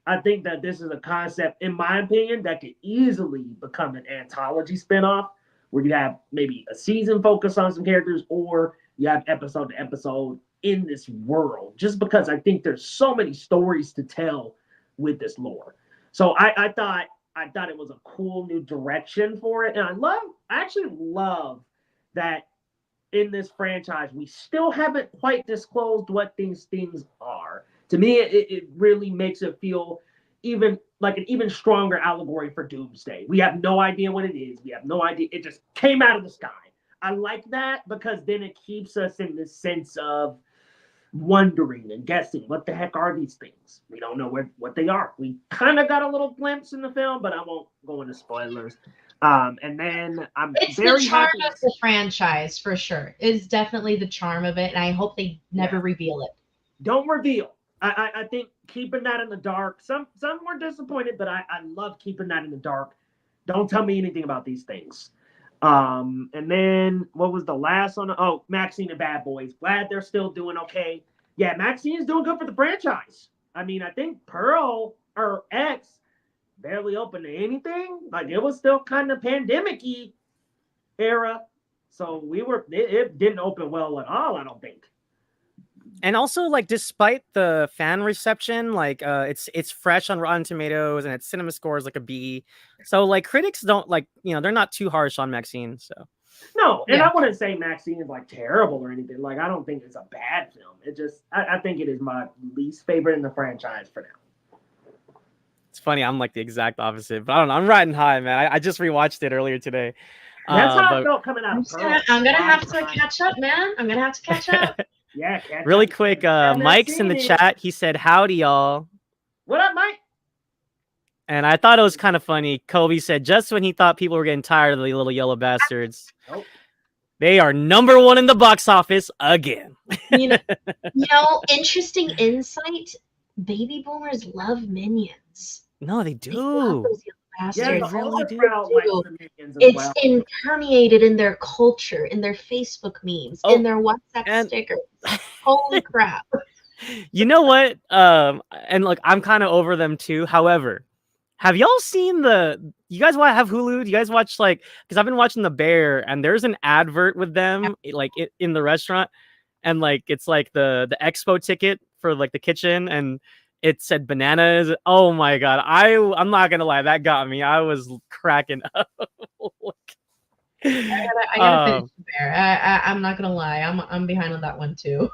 I think that this is a concept, in my opinion, that could easily become an anthology spinoff where you have maybe a season focused on some characters or you have episode to episode in this world, just because I think there's so many stories to tell with this lore. So I thought it was a cool new direction for it. And I actually love that in this franchise, we still haven't quite disclosed what these things are. To me, it really makes it feel even like an even stronger allegory for Doomsday. We have no idea what it is. We have no idea. It just came out of the sky. I like that because then it keeps us in this sense of wondering and guessing what the heck are these things. We don't know what they are. We kind of got a little glimpse in the film, but I won't go into spoilers. And then I'm
It's
very
the charm
happy.
of the franchise for sure. It's definitely the charm of it, and I hope they never reveal it.
Don't reveal. I think keeping that in the dark. Some were disappointed, but I love keeping that in the dark. Don't tell me anything about these things. And then what was the last one? Oh, Maxine and Bad Boys. Glad they're still doing okay. Yeah, Maxine is doing good for the franchise. I mean, I think Pearl or X barely opened to anything. Like it was still kind of pandemic-y era. So it didn't open well at all, I don't think.
And also, like, despite the fan reception, like, it's fresh on Rotten Tomatoes and its cinema score is like a B. So, like, critics don't like, they're not too harsh on Maxine. So
no, and I wouldn't say Maxine is like terrible or anything. Like, I don't think it's a bad film. It just, I think it is my least favorite in the franchise for now.
it's funny. I'm like the exact opposite, but I don't know. I'm riding high, man. I just rewatched it earlier today.
That's how I felt coming out of Pearl.
I'm gonna have to catch up, man. I'm gonna have to catch up.
Yeah,
really quick, Mike's in the chat. He said, "Howdy, y'all."
What up, Mike?
And I thought it was kind of funny. Kobe said, just when he thought people were getting tired of the little yellow bastards, they are #1 in the box office again.
You know, interesting insight. Baby boomers love Minions.
No, they do.
Yeah,
they really do.
It's impermeated in their culture, in their Facebook memes, in their WhatsApp stickers. Holy crap.
You know what? And look, I'm kind of over them too. However, have y'all seen you guys have Hulu? Do you guys watch because I've been watching The Bear and there's an advert with them in the restaurant and it's like the expo ticket for like the kitchen and it said bananas. Oh my god. I'm not gonna lie, that got me. I was cracking up.
I gotta finish The Bear. I'm not gonna lie. I'm behind on that one too.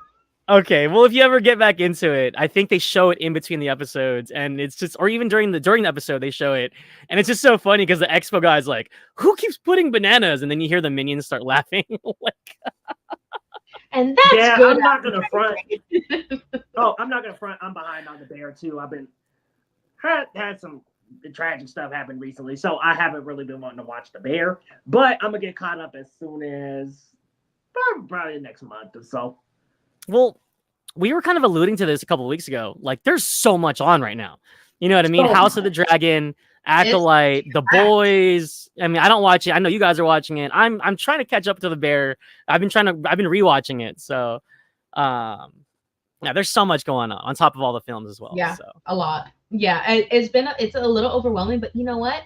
Okay, well, if you ever get back into it, I think they show it in between the episodes, and it's just, or even during the episode, they show it, and it's just so funny because the expo guy's like, "Who keeps putting bananas?" And then you hear the minions start laughing.
And that's good.
I'm not gonna front. I'm not gonna front. I'm behind on The Bear too. I've been had some tragic stuff happen recently, so I haven't really been wanting to watch The Bear. But I'm gonna get caught up as soon as probably next month or so.
Well, we were kind of alluding to this a couple of weeks ago. Like, there's so much on right now. You know what I mean? House of the Dragon, Acolyte, The Boys. I mean, I don't watch it. I know you guys are watching it. I'm trying to catch up to The Bear. I've been rewatching it. So, yeah, there's so much going on top of all the films as well.
Yeah,
so.
A lot. Yeah, it's a little overwhelming, but you know what?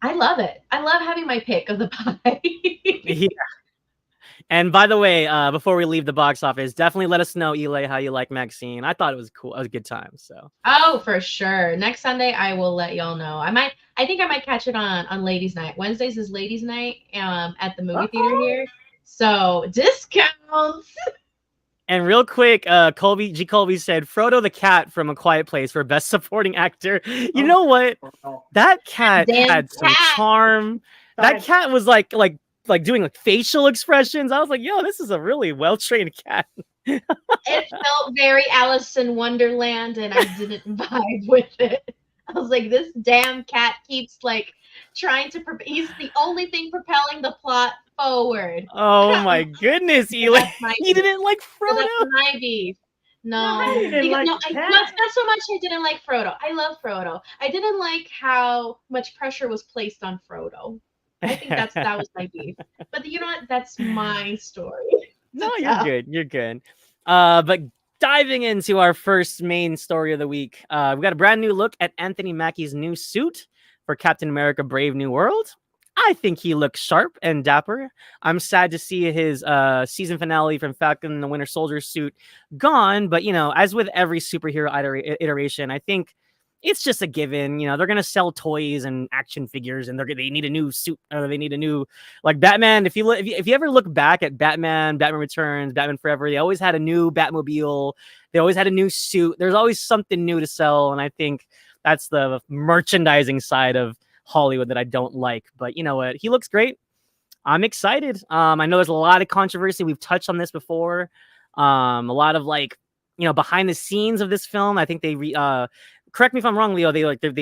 I love it. I love having my pick of the pie.
Yeah. And by the way, before we leave the box office, definitely let us know, Eli, how you like Maxine. I thought it was cool. It was a good time. So.
Oh, for sure. Next Sunday, I will let y'all know. I think I might catch it on Ladies' Night. Wednesdays is Ladies' Night at the movie theater here. So discounts.
And real quick, Colby said Frodo the cat from A Quiet Place for Best Supporting Actor. You know what? That cat had some charm. That cat was like doing like facial expressions. I was like, yo, this is a really well-trained cat.
It felt very Alice in Wonderland, and I didn't vibe with it. I was like, this damn cat keeps trying to. He's the only thing propelling the plot forward.
Oh my goodness, Eli! You didn't like Frodo?
That's my beef. No, not so much. I didn't like Frodo. I love Frodo. I didn't like how much pressure was placed on Frodo. I think that was my beef. But you know what? That's my story.
No, you're good. You're good. But diving into our first main story of the week, we got a brand new look at Anthony Mackie's new suit for Captain America: Brave New World. I think he looks sharp and dapper. I'm sad to see his season finale from Falcon and the Winter Soldier suit gone. But, as with every superhero iteration, I think it's just a given. They're gonna sell toys and action figures, and they need a new suit, or they need a new, like, Batman. If you ever look back at Batman Returns, Batman Forever, they always had a new Batmobile. They always had a new suit. There's always something new to sell, and I think that's the merchandising side of Hollywood that I don't like. But you know what? He looks great. I'm excited. I know there's a lot of controversy. We've touched on this before. A lot of, like, behind the scenes of this film. I think they correct me if I'm wrong, Leo. They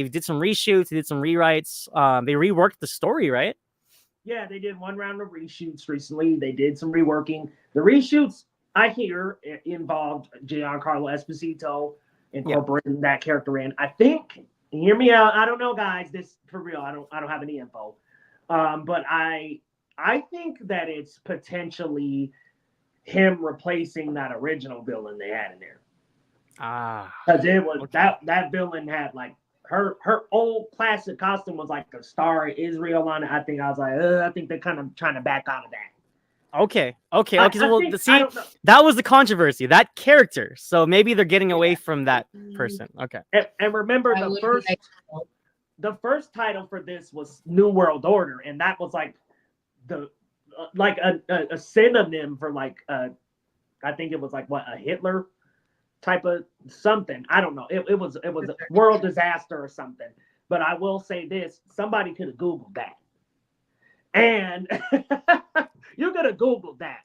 did some reshoots, they did some rewrites. They reworked the story, right?
Yeah, they did one round of reshoots recently. They did some reworking. The reshoots, I hear, involved Giancarlo Esposito incorporating that character in. I think, hear me out. I don't know, guys. This for real. I don't have any info. But I think that it's potentially him replacing that original villain they had in there. Because it was that villain had, like, her old classic costume was like a Star of Israel on it. I think I was like, I think they're kind of trying to back out of that.
Okay. That was the controversy, that character. So maybe they're getting away from that person. Okay.
And remember, the first title for this was New World Order, and that was like a synonym for, like, I think it was like a Hitler type of something. I don't know. It was a world disaster or something. But I will say this: somebody could have Googled that, and you could have Googled that.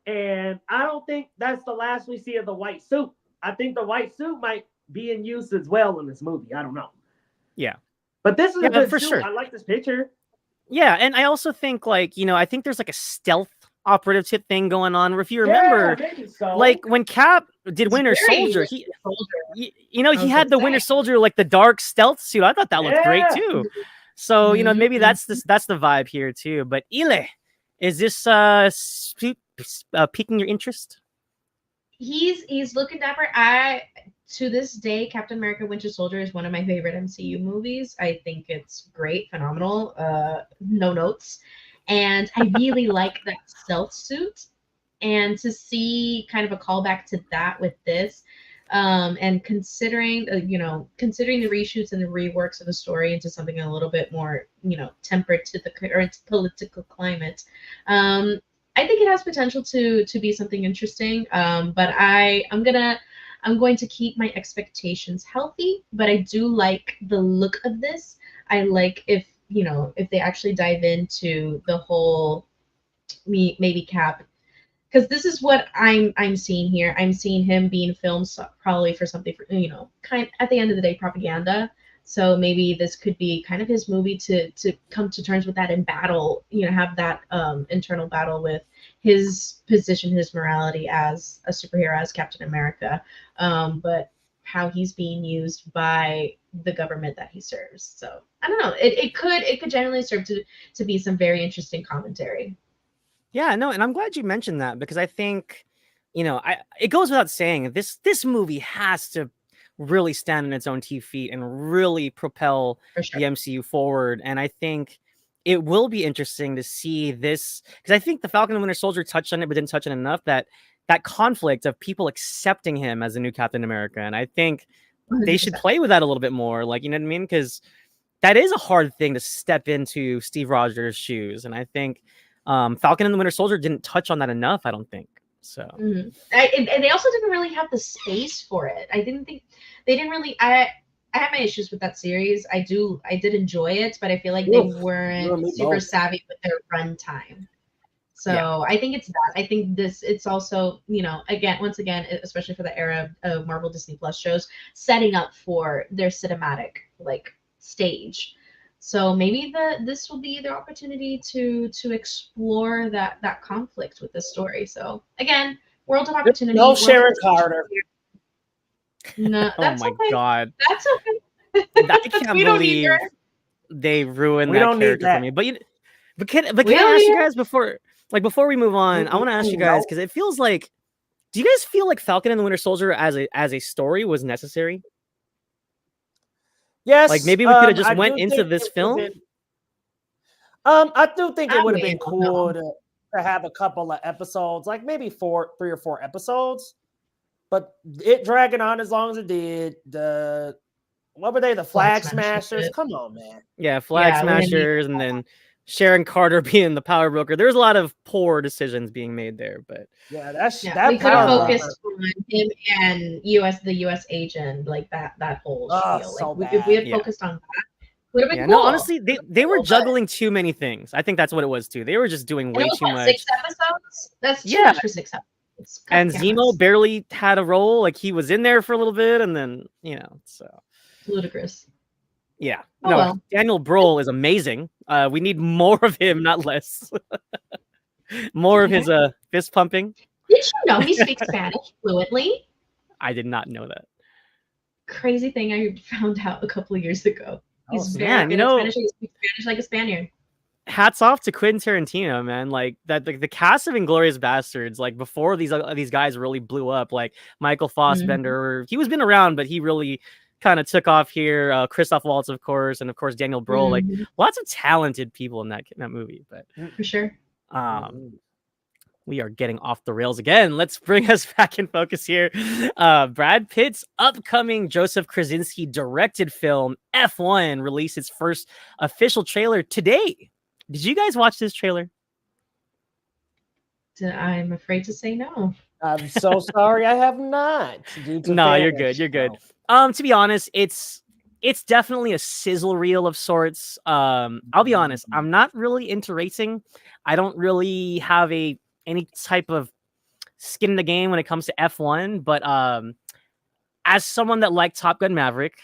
And I don't think that's the last we see of the white suit. I think the white suit might be in use as well in this movie. I don't know.
Yeah,
but this is a good
for
suit.
sure.
I like this picture.
Yeah, and I also think, like, I think there's like a stealth operative type thing going on. If you remember, like, when Cap did Winter Soldier, he had the Winter Soldier, like, the dark stealth suit. I thought that looked great too. So maybe that's the vibe here too. But Ile, is this piquing your interest?
He's looking dapper. To this day, Captain America: Winter Soldier is one of my favorite MCU movies. I think it's great, phenomenal. No notes. And I really like that stealth suit. And to see kind of a callback to that with this, and considering the reshoots and the reworks of the story into something a little bit more, tempered to the current political climate, I think it has potential to be something interesting. But I'm going to keep my expectations healthy. But I do like the look of this. I like if they actually dive into the whole maybe Cap, because this is what I'm seeing here. I'm seeing him being filmed probably for something for kind at the end of the day, propaganda. So maybe this could be kind of his movie to come to terms with that and battle, have that internal battle with his position, his morality as a superhero, as Captain America, but how he's being used by the government that he serves. So I don't know. It could generally serve to be some very interesting commentary.
Yeah, no, and I'm glad you mentioned that, because I think, it goes without saying, this movie has to really stand on its own 2 feet and really propel the MCU forward. And I think it will be interesting to see this, because I think the Falcon and Winter Soldier touched on it, but didn't touch on it enough, that conflict of people accepting him as a new Captain America. And I think 100%. They should play with that a little bit more. Like, you know what I mean? Because that is a hard thing to step into Steve Rogers' shoes. And I think Falcon and the Winter Soldier didn't touch on that enough, I don't think. So,
and they also didn't really have the space for it. I didn't think they didn't really. I have my issues with that series. I did enjoy it, but I feel like they weren't super savvy with their runtime. So yeah. I think it's that. I think it's also, once again, especially for the era of Marvel Disney Plus shows, setting up for their cinematic stage. So maybe this will be the opportunity to explore that conflict with this story. So again, world of opportunity.
No Sharon Carter.
No, that's
oh my god,
that's okay.
I can't believe they ruined that character for me. But can I ask you guys before we move on? I want to ask you guys, because it feels like, do you guys feel like Falcon and the Winter Soldier as a story was necessary?
Yes.
Like, maybe we could have just went into this film.
I do think it would have been cool to have a couple of episodes, like maybe 3 or 4 episodes. But it dragging on as long as it did, What were they? The
Flag
Flag Smashers?
Smashers.
Come on, man.
Yeah, Flag
Yeah, we didn't need
Smashers, and then Sharon Carter being the power broker. There's a lot of poor decisions being made there, but
Yeah, that's
Yeah,
that
we could have
power
focused
broker.
on him and the US agent, like that whole
Oh,
spiel.
so
Like if we had
yeah.
focused on that, would have been
Yeah,
cool.
no, honestly, they were
But-
juggling too many things. I think that's what it was too. They were just doing
and
way
it was,
too
what,
much.
6 episodes? That's too
Yeah.
much for 6 episodes. Cut
And
the
Zemo
cameras.
barely had a role. Like he was in there for a little bit, and then so
Ludicrous.
yeah.
Oh,
No,
well.
Daniel Brohl is amazing. We need more of him, not less. More of his fist pumping.
Did you know he speaks Spanish fluently?
I did not know that.
Crazy thing I found out a couple of years ago. He's very
man,
good at Spanish. He speaks Spanish like a Spaniard.
Hats off to Quentin Tarantino, man. Like that, the cast of Inglourious Bastards, like before these guys really blew up, like Michael Fassbender. He was been around, but he really kind of took off here. Christoph Waltz, of course, and of course Daniel Brohl. Like lots of talented people in that movie. But
for sure.
We are getting off the rails again. Let's bring us back in focus here. Brad Pitt's upcoming Joseph Krasinski directed film F1 released its first official trailer today. Did you guys watch this trailer?
I'm afraid to say no.
I'm so sorry, I have not.
No, you're good. You're good. To be honest, it's definitely a sizzle reel of sorts. I'll be honest, I'm not really into racing. I don't really have any type of skin in the game when it comes to F1, but as someone that liked Top Gun Maverick,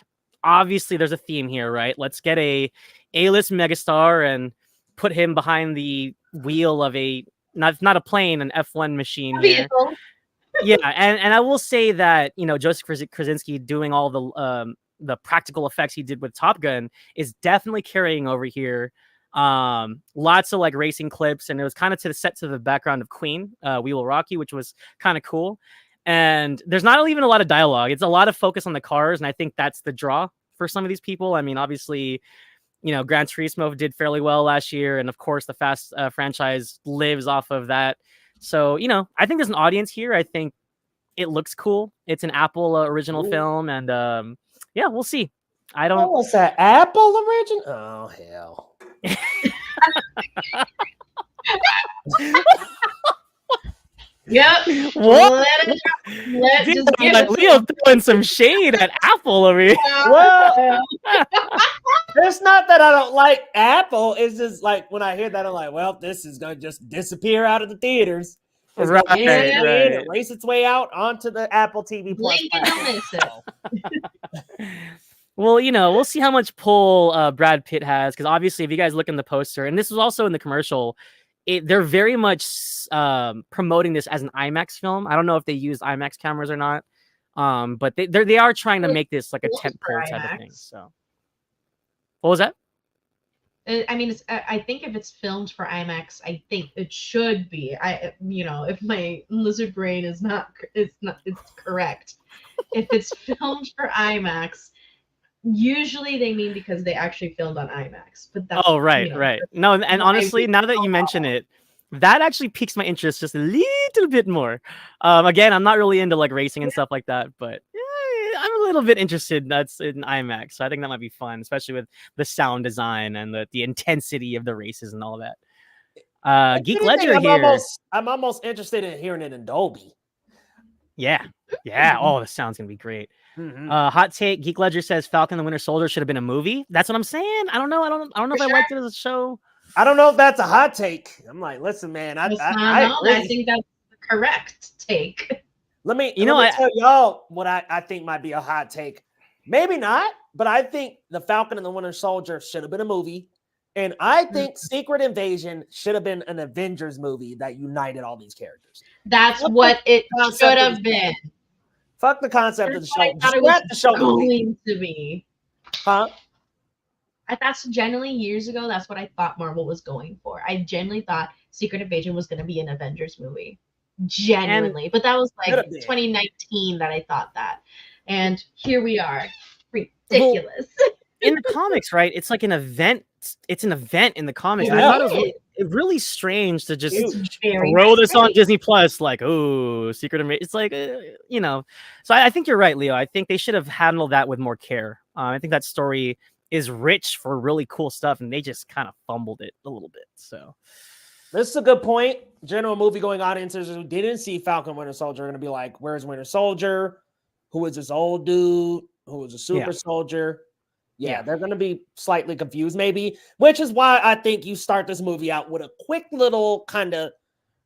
obviously there's a theme here, right? Let's get a A-list megastar and put him behind the wheel of a not a plane, an F1 machine here. Yeah, and I will say that Joseph Krasinski doing all the practical effects he did with Top Gun is definitely carrying over here. Lots of like racing clips, and it was kind of set to the background of Queen, We Will Rock You, which was kind of cool. And there's not even a lot of dialogue. It's a lot of focus on the cars, and I think that's the draw for some of these people. I mean, obviously, Gran Turismo did fairly well last year, and of course the Fast franchise lives off of that. So I think there's an audience here. I think it looks cool. It's an Apple original film, and yeah, we'll see. I don't.
What's that? Apple original? Oh hell.
Yep.
What?
Just give
Like, Leo throwing some shade at Apple over here.
Well, it's not that I don't like Apple. It's just like when I hear that, I'm like, well, this is gonna just disappear out of the theaters. It's
Right,
gonna
right.
and race its way out onto the Apple TV Plus.
blink and you'll miss it.
Well, we'll see how much pull Brad Pitt has, because obviously, if you guys look in the poster, and this was also in the commercial, they're very much promoting this as an IMAX film. I don't know if they used IMAX cameras or not, but they are trying to make this like a tentpole type of thing. So, what was that?
I mean, I think if it's filmed for IMAX, I think it should be. If my lizard brain is it's correct. If it's filmed for IMAX, usually they mean because they actually filmed on IMAX. But that's
right. No, and honestly, now that you mention it, that actually piques my interest just a little bit more. Again, I'm not really into like racing and stuff like that, but I'm a little bit interested that's in IMAX. So I think that might be fun, especially with the sound design and the intensity of the races and all that. Geek Ledger here.
I'm almost interested in hearing it in Dolby.
Yeah. Oh, the sound's gonna be great. Hot take: Geek Ledger says Falcon the Winter Soldier should have been a movie. That's what I'm saying. I don't know. I don't know if I liked it as a show.
I don't know if that's a hot take. I'm like, listen, man. I
think that's the correct take.
Let me tell y'all what I think might be a hot take. Maybe not, but I think The Falcon and the Winter Soldier should have been a movie. And I think Secret Invasion should have been an Avengers movie that united all these characters.
That's what it should have been.
Fuck the concept of the show.
Just
let the show
going to be.
Huh?
That's generally years ago. That's what I thought Marvel was going for. I genuinely thought Secret Invasion was going to be an Avengers movie. Genuinely. But that was like 2019 that I thought that. And here we are. Ridiculous.
Well, in the comics, right? It's like an event. It's an event in the comics.
Yeah.
I thought it was really strange to just throw this on Disney Plus, like, oh, Secret Invasion. It's like, So I think you're right, Leo. I think they should have handled that with more care. I think that story is rich for really cool stuff, and they just kind of fumbled it a little bit. So
this is a good point. General movie going audiences who didn't see Falcon Winter Soldier are going to be like, where's Winter Soldier? Who is this old dude? Who is a super soldier? Yeah, they're going to be slightly confused maybe, which is why I think you start this movie out with a quick little kind of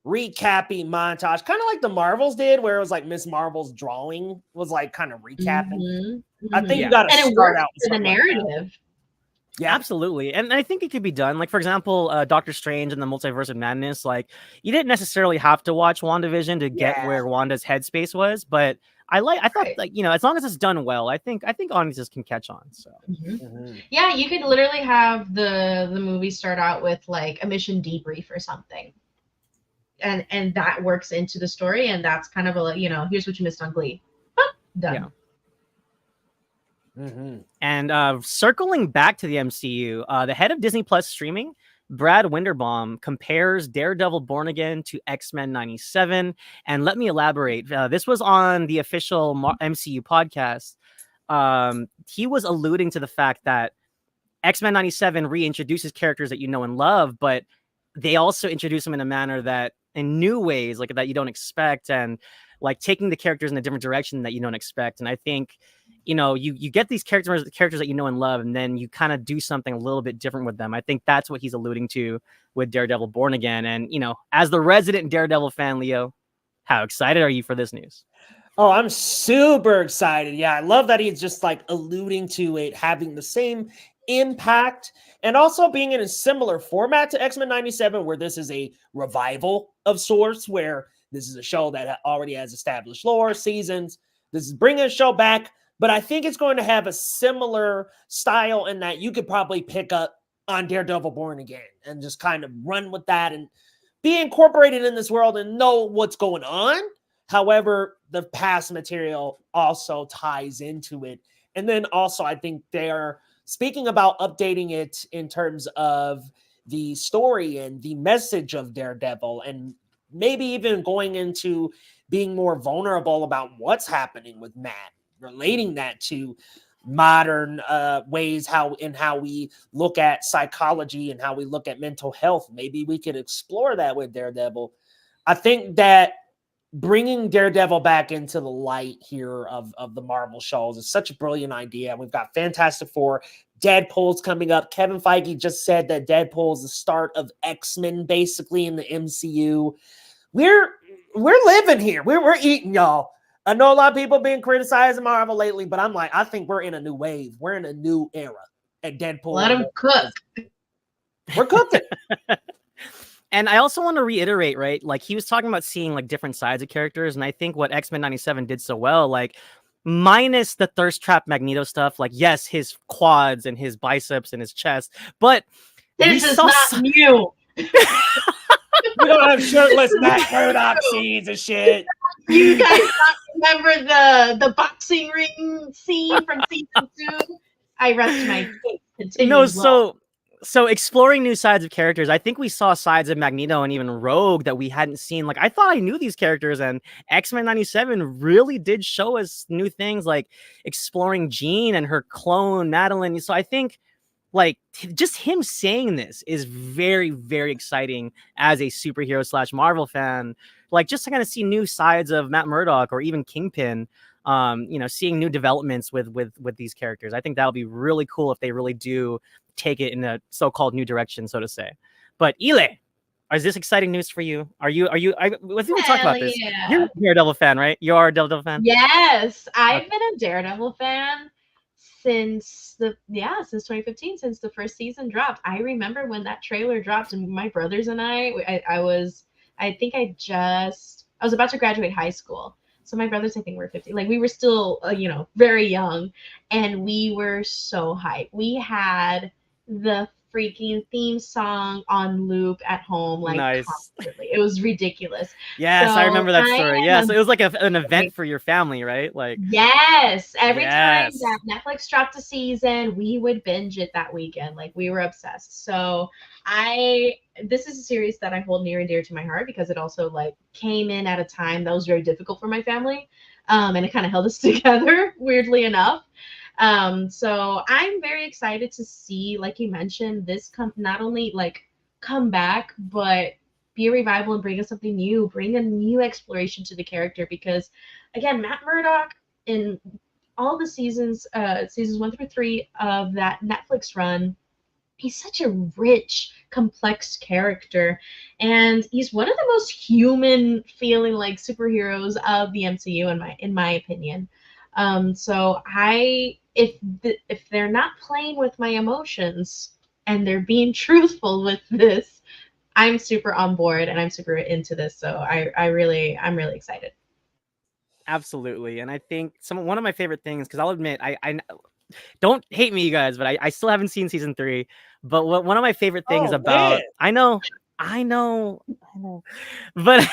recapping montage, kind of like the Marvels did, where it was like Miss Marvel's drawing was like kind of recapping. I think you got to start out with
the narrative.
Like yeah,
absolutely. And I think it could be done. Like, for example, Doctor Strange and the Multiverse of Madness. Like, you didn't necessarily have to watch WandaVision to get where Wanda's headspace was, but I thought like, you know, as long as it's done well, I think audiences can catch on. So
yeah, you could literally have the movie start out with like a mission debrief or something. And that works into the story, and that's kind of a, you know, here's what you missed on Glee. Done.
Yeah. And circling back to the MCU, the head of Disney Plus streaming, Brad Winderbaum, compares Daredevil Born Again to X-Men 97. And let me elaborate. This was on the official MCU podcast. He was alluding to the fact that X-Men 97 reintroduces characters that you know and love, but they also introduce them in a manner that in new ways, like that you don't expect, and like taking the characters in a different direction that you don't expect. And I think, you know, you get these characters that you know and love, and then you kind of do something a little bit different with them. I think that's what he's alluding to with Daredevil Born Again. And, you know, as the resident Daredevil fan, Leo, how excited are you for this news?
Oh, I'm super excited. Yeah, I love that he's just like alluding to it having the same impact and also being in a similar format to X-Men 97, where this is a revival of sorts, where this is a show that already has established lore, seasons. This is bringing a show back, but I think it's going to have a similar style in that you could probably pick up on Daredevil Born Again and just kind of run with that and be incorporated in this world and know what's going on. However, the past material also ties into it. And then also, I think they're speaking about updating it in terms of the story and the message of Daredevil, and maybe even going into being more vulnerable about what's happening with Matt, relating that to modern ways how we look at psychology and how we look at mental health. Maybe we could explore that with Daredevil. I think that bringing Daredevil back into the light here of the Marvel shows is such a brilliant idea. We've got Fantastic Four, Deadpool's coming up. Kevin Feige just said that Deadpool is the start of X-Men basically in the MCU. We're living here. We're eating, y'all. I know a lot of people being criticizing Marvel lately, but I'm like, I think we're in a new wave. We're in a new era at Deadpool.
Let them cook.
We're cooking.
And I also want to reiterate, right? Like, he was talking about seeing like different sides of characters. And I think what X-Men 97 did so well, like minus the thirst trap Magneto stuff, like, yes, his quads and his biceps and his chest, but
this is not new.
We don't have shirtless Matt Murdock scenes and shit.
You guys not remember the boxing ring scene from season 2? I rest my case. Continue.
No, so exploring new sides of characters, I think we saw sides of Magneto and even Rogue that we hadn't seen. Like, I thought I knew these characters, and X-Men 97 really did show us new things, like exploring Jean and her clone Madeline. So I think like just him saying this is very, very exciting as a superhero / Marvel fan. Like, just to kind of see new sides of Matt Murdock or even Kingpin, you know, seeing new developments with these characters. I think that'll be really cool if they really do take it in a so-called new direction, so to say. But Ile, is this exciting news for you? I think we talked about this.
Yeah.
You're a Daredevil fan, right? You are a Daredevil fan?
Yes, I've been a Daredevil fan since 2015, since the first season dropped. I remember when that trailer dropped, and my brothers and I was about to graduate high school. So my brothers, I think, were 50. Like, we were still, very young, and we were so hyped. We had the freaking theme song on loop at home, like,
nice.
Constantly. It was ridiculous.
Yes,
so
I remember that story. Yeah, so it was like an event for your family, right? Like,
yes, every time that Netflix dropped a season, we would binge it that weekend. Like, we were obsessed. So this is a series that I hold near and dear to my heart because it also like came in at a time that was very difficult for my family, and it kind of held us together, weirdly enough. So I'm very excited to see, like you mentioned, this not only like come back, but be a revival and bring us something new, bring a new exploration to the character. Because again, Matt Murdock in all the seasons 1 through 3 of that Netflix run, he's such a rich, complex character, and he's one of the most human feeling like superheroes of the MCU in my opinion. So if they're not playing with my emotions and they're being truthful with this, I'm super on board and I'm super into this. So I'm really excited.
Absolutely. And I think one of my favorite things, because I'll admit, I don't hate me, you guys, but I still haven't seen season 3. But one of my favorite things
Oh man.
about I know, but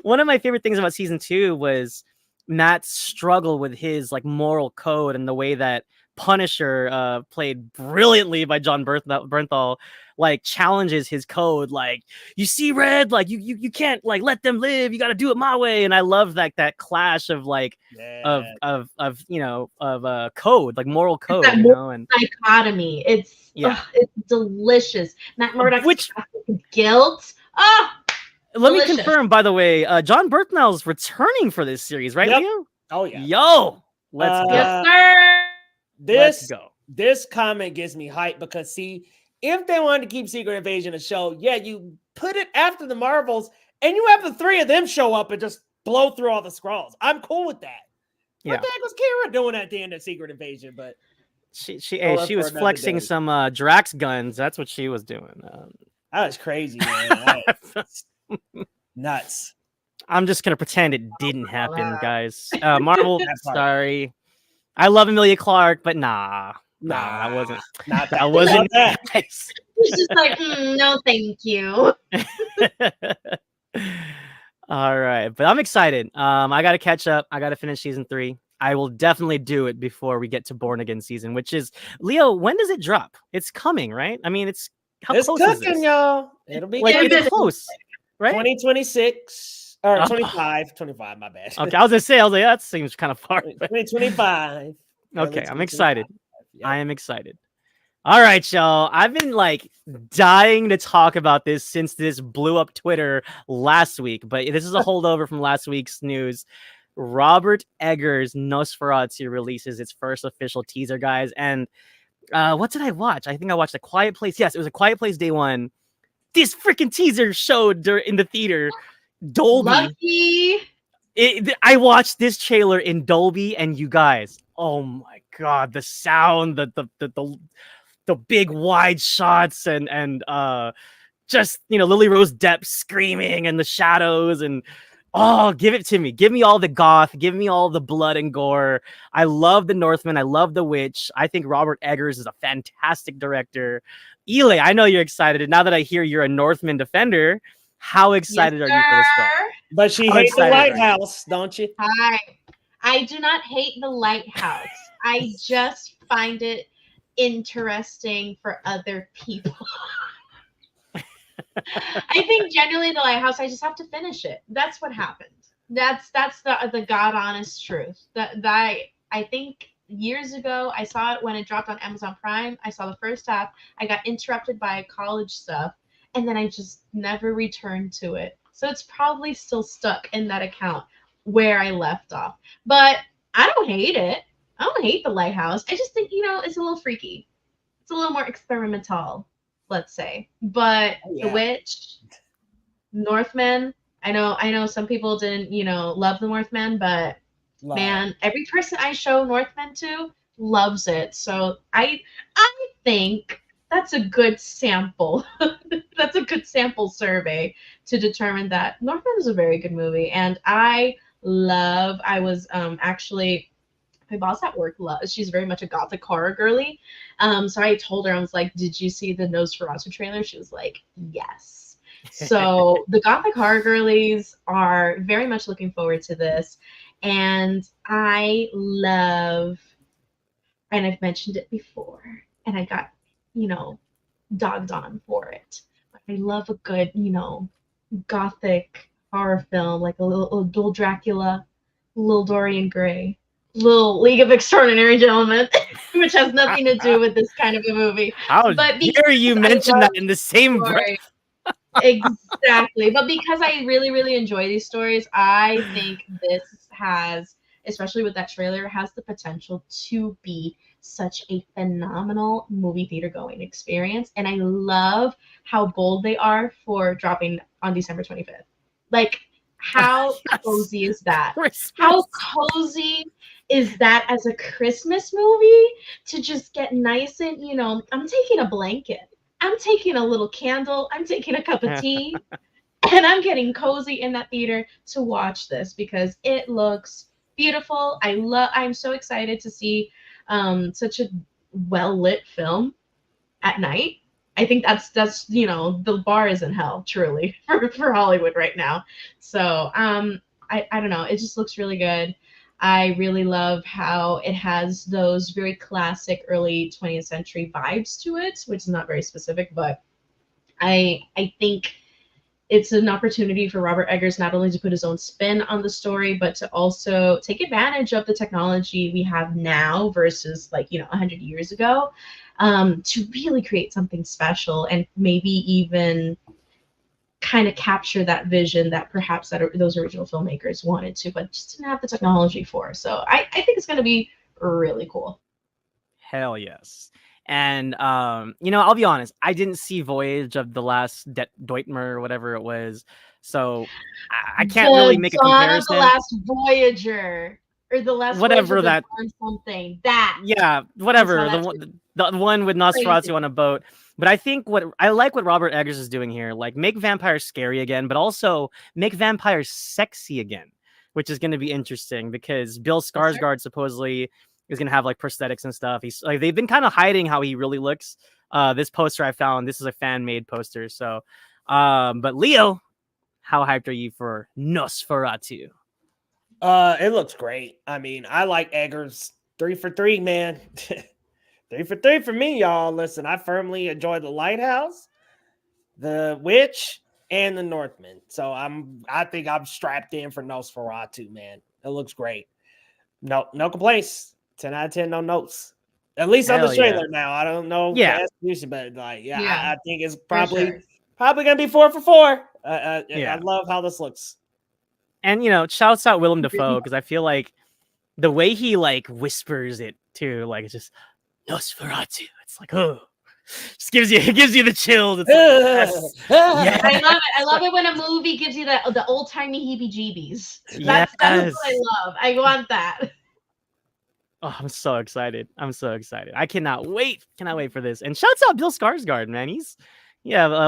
one of my favorite things about season 2 was Matt's struggle with his like moral code and the way that Punisher, played brilliantly by John Bernthal, like challenges his code. Like, you see, Red, like you can't like let them live. You got to do it my way. And I love that clash of like
Yeah.
of code, like moral
It's that
code, you know, and
dichotomy.
yeah.
It's delicious. Matt Murdock's
Which
guilt. Oh,
let me
delicious.
confirm, by the way, John Bernthal's returning for this series, right,
Yep.
Leo?
Oh yeah.
Yo, let's go.
Yes, sir.
Let's go.
This comment gives me hype because see, if they wanted to keep Secret Invasion a show, yeah, you put it after the Marvels, and you have the 3 of them show up and just blow through all the Skrulls. I'm cool with that.
Yeah.
What the heck was Kara doing at the end of Secret Invasion? But
she was flexing some Drax guns. That's what she was doing.
That was crazy, man. Nuts.
I'm just gonna pretend it didn't happen, guys. Marvel, sorry. I love Emilia Clarke, but nah, that wasn't.
Not
That wasn't.
that.
Nice.
He's just like, no, thank you.
All right, but I'm excited. I got to catch up. I got to finish season 3. I will definitely do it before we get to Born Again season, which is Leo. When does it drop? It's coming, right? I mean, it's
It's
close
cooking,
is this?
y'all. It'll be
Like
cooking.
it's close, right?
2026 or
Oh.
25, my bad.
Okay, I was gonna say, that seems kind of far.
2025.
Okay, I'm excited. I am excited. All right, y'all. I've been like dying to talk about this since this blew up Twitter last week, but this is a holdover from last week's news. Robert Eggers' Nosferatu releases its first official teaser, guys. And what did I watch? I think I watched A Quiet Place. Yes, it was A Quiet Place Day 1. This freaking teaser showed in the theater. Dolby.
Lucky.
I watched this trailer in Dolby, and you guys, oh my god, the sound, the big wide shots, and just Lily Rose Depp screaming and the shadows, and give it to me. Give me all the goth. Give me all the blood and gore. I love the Northman. I love the Witch. I think Robert Eggers is a fantastic director. Eli, I know you're excited. And now that I hear you're a Northman defender, how excited are you for this film?
But she
How
hates the
excited are you?
lighthouse, don't you?
Hi. I do not hate the lighthouse. I just find it interesting for other people. I think generally the lighthouse, I just have to finish it. That's what happened. That's the God honest truth. That I think years ago I saw it when it dropped on Amazon Prime. I saw the first half. I got interrupted by college stuff, and then I just never returned to it. So it's probably still stuck in that account where I left off. But I don't hate it. I don't hate the lighthouse. I just think, it's a little freaky. It's a little more experimental, let's say. But The Witch, Northman, I know some people didn't, love the Northman, but man, every person I show Northman to loves it. So I think that's a good sample. That's a good sample survey to determine that Northman is a very good movie. And I was actually, my boss at work she's very much a gothic horror girly. So I told her, I was like, did you see the Nosferatu trailer? She was like, yes. So the gothic horror girlies are very much looking forward to this. And I love, and I've mentioned it before, and I got, dogged on for it. But I love a good, gothic horror film, like a little Dracula, a little Dorian Gray, little League of Extraordinary Gentlemen, which has nothing to do with this kind of a movie.
How
But
dare you
because I
mention
love
that in the same breath?
story. Exactly. But because I really, really enjoy these stories, I think this has, especially with that trailer, has the potential to be such a phenomenal movie theater going experience. And I love how bold they are for dropping on December 25th. Like, how
Yes.
cozy is that?
Christmas.
How cozy is that as a Christmas movie to just get nice and, I'm taking a blanket. I'm taking a little candle, I'm taking a cup of tea, and I'm getting cozy in that theater to watch this because it looks beautiful. I'm so excited to see such a well lit film at night. I think that's the bar is in hell truly for Hollywood right now. So I don't know, it just looks really good. I really love how it has those very classic early 20th century vibes to it, which is not very specific, but I think it's an opportunity for Robert Eggers not only to put his own spin on the story, but to also take advantage of the technology we have now versus 100 years ago, to really create something special and maybe even kind of capture that vision that perhaps those original filmmakers wanted to, but just didn't have the technology for. So I think it's going to be really cool.
Hell yes. And I'll be honest, I didn't see Voyage of the Last Deutmer or whatever it was, so I can't really make a
Dawn
comparison.
of the Last Voyager, or the Last
Whatever
Voyager
that.
Something that.
Yeah, whatever. The one with Nosferatu
Crazy.
on a boat. But I think what Robert Eggers is doing here, like make vampires scary again, but also make vampires sexy again, which is going to be interesting because Bill Skarsgård supposedly is going to have like prosthetics and stuff. He's like, they've been kind of hiding how he really looks. This poster I found, this is a fan made poster. So, but Leo, how hyped are you for Nosferatu?
It looks great. I mean, I like Eggers. 3 for 3, man. 3 for 3 for me, y'all. Listen, I firmly enjoy The Lighthouse, The Witch, and The Northman. So I think I'm strapped in for Nosferatu, man. It looks great. No complaints. 10 out of 10, no notes. At least on the trailer now. I don't know the execution, but I think it's probably gonna be 4 for 4. I love how this looks.
And shouts out Willem Dafoe because I feel like the way he like whispers it too, like it's just Nosferatu. It's like, oh, just gives you the chills. It's like, yes.
Yes. I love it. I love it when a movie gives you the old timey heebie-jeebies. That's what I love. I want that.
Oh, I'm so excited. I cannot wait for this. And shouts out Bill Skarsgård, man.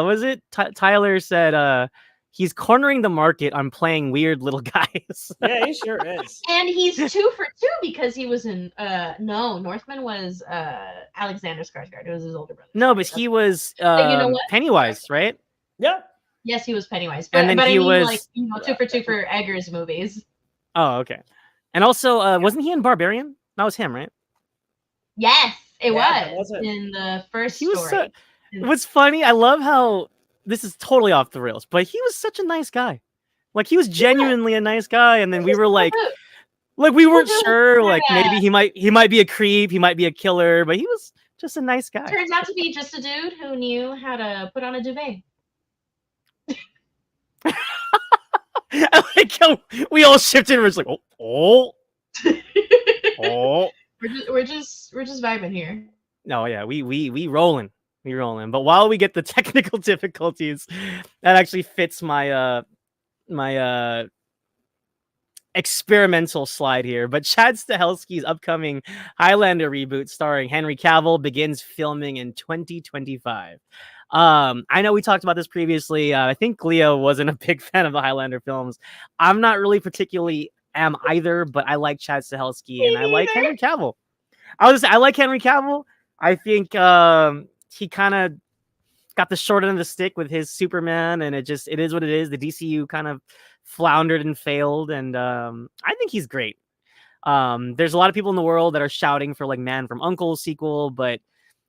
Was it Tyler said he's cornering the market on playing weird little guys.
Yeah, he sure is.
And he's 2 for 2 because he was in Northman was Alexander Skarsgård. It was his older brother.
No, but he was Pennywise, right?
Yeah.
Yes, he was Pennywise.
But he was
2 for 2 for Eggers movies.
Oh, okay. And also, wasn't he in Barbarian? That was him, right?
Yes, it was in the first story.
What's funny, I love how this is totally off the rails, but he was such a nice guy. Like he was genuinely a nice guy, and then we were like we weren't sure, like maybe he might be a creep, he might be a killer, but he was just a nice guy.
Turns out to be just a dude who knew how to put on a duvet.
I like how we all shifted and we're just like, oh.
We're just vibing here.
No, yeah, we rolling. But while we get the technical difficulties, that actually fits my my experimental slide here. But Chad Stahelski's upcoming Highlander reboot starring Henry Cavill begins filming in 2025. I know we talked about this previously. I think Leo wasn't a big fan of the Highlander films. I'm not really particularly am either, but I like Chad Stahelski and I like Henry Cavill. I like Henry Cavill. I think he kind of got the short end of the stick with his Superman, and it is what it is. The DCU kind of floundered and failed, and I think he's great. There's a lot of people in the world that are shouting for like Man from U.N.C.L.E. sequel, but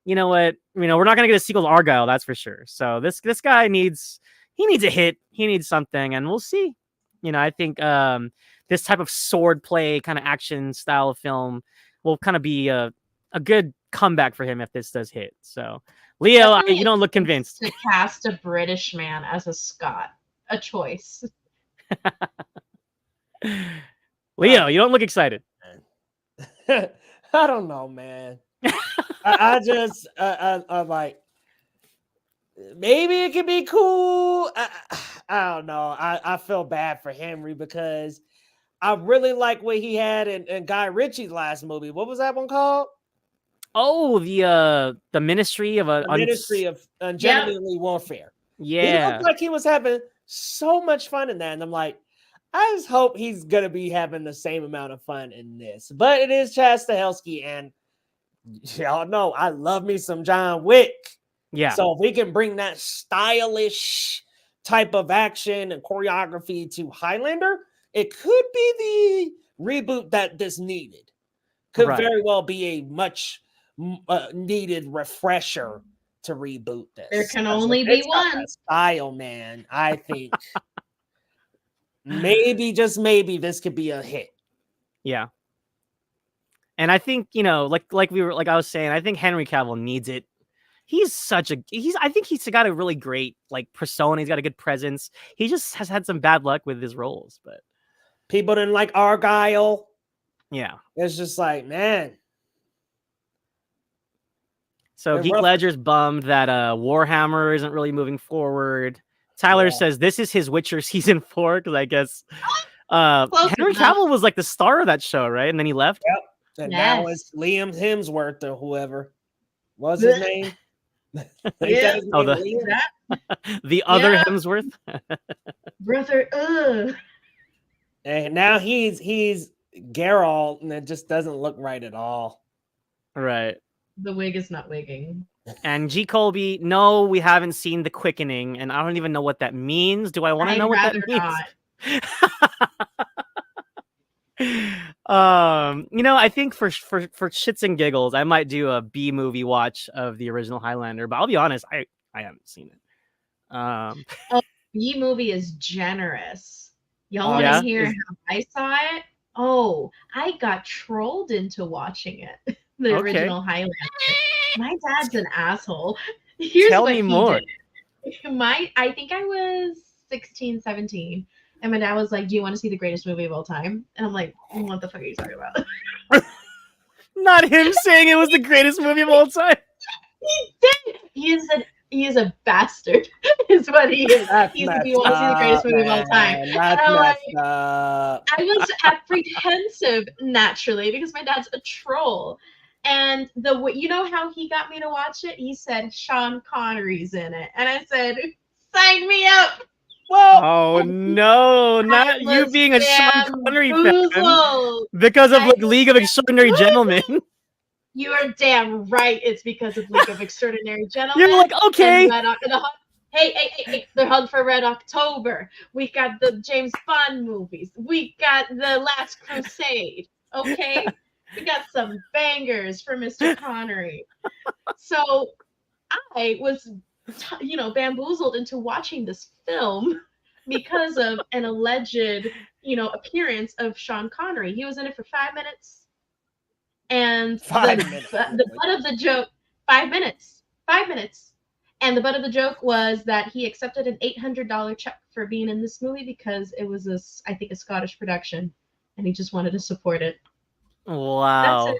you know what? We're not gonna get a sequel to Argyle, that's for sure. So this guy needs a hit. He needs something, and we'll see. I think the this type of sword play kind of action style of film will kind of be a good comeback for him if this does hit. So, Leo,
Definitely
you don't look
makes
convinced.
sense to cast a British man as a Scot. A choice.
Leo, you don't look excited.
I don't know, man. I just I'm like, maybe it could be cool. I don't know. I feel bad for Henry because I really like what he had in Guy Ritchie's last movie. What was that one called?
Oh, the Ministry of
The Ministry of Ungentlemanly Warfare. He looked like he was having so much fun in that, and I'm like, I just hope he's gonna be having the same amount of fun in this. But it is Chad Stahelski, and y'all know I love me some John Wick.
Yeah.
So if we can bring that stylish type of action and choreography to Highlander, it could be the reboot that this needed. Could very well be a much needed refresher to reboot this.
There can only be one
style, man. I think maybe, just maybe, this could be a hit.
Yeah. And I think, like I was saying, I think Henry Cavill needs it. I think he's got a really great persona. He's got a good presence. He just has had some bad luck with his roles, but
people didn't like Argyle.
Yeah.
It's just like, man.
So Geek Ledger's bummed that Warhammer isn't really moving forward. Tyler says this is his Witcher season 4, because I guess Henry Cavill was like the star of that show, right? And then he left.
Yep. And now it's Liam Hemsworth or whoever. What's his name?
The other Hemsworth.
Brother.
And now he's Geralt, and it just doesn't look right at all.
Right.
The wig is not wigging.
And G. Colby, no, we haven't seen The Quickening, and I don't even know what that means. Do I want to know what that means? I think for shits and giggles, I might do a B movie watch of the original Highlander, but I'll be honest, I haven't seen it.
B movie is generous. Y'all want to hear how I saw it? Oh, I got trolled into watching it. The original Highlander. My dad's an asshole.
Tell me more.
I think I was 16, 17. And my dad was like, do you want to see the greatest movie of all time? And I'm like, what the fuck are you talking about?
Not him saying it was the greatest movie of all time.
He did. He is a bastard, is what he is. He's like, you want to see the greatest movie of all time? I was apprehensive naturally because my dad's a troll. And you know how he got me to watch it? He said Sean Connery's in it. And I said, sign me up.
Well,
oh no, not you being a Sean Connery fan because of League of Extraordinary Gentlemen.
You are damn right. It's because of League of Extraordinary Gentlemen.
You're like, okay.
Hey, they're hugged for Red October. We got the James Bond movies. We got the Last Crusade. Okay, we got some bangers for Mr. Connery. So I was, bamboozled into watching this film because of an alleged, appearance of Sean Connery. He was in it for 5 minutes. And the butt of the joke, 5 minutes. And the butt of the joke was that he accepted an $800 check for being in this movie because it was I think a Scottish production, and he just wanted to support it.
Wow.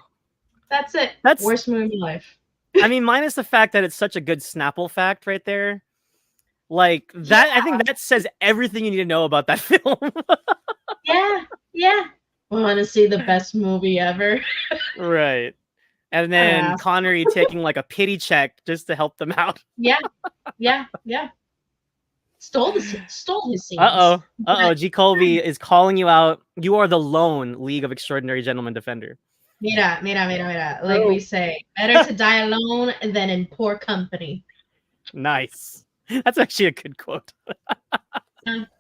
That's it. That's worst movie of my life.
I mean, minus the fact that it's such a good Snapple fact right there. Like that, I think that says everything you need to know about that film.
Yeah. Want to see the best movie ever.
Right. And then Connery taking like a pity check just to help them out.
Yeah. Stole his scenes.
G. Colby is calling you out. You are the lone League of Extraordinary Gentlemen defender.
Mira. Like we say, better to die alone than in poor company.
Nice. That's actually a good quote.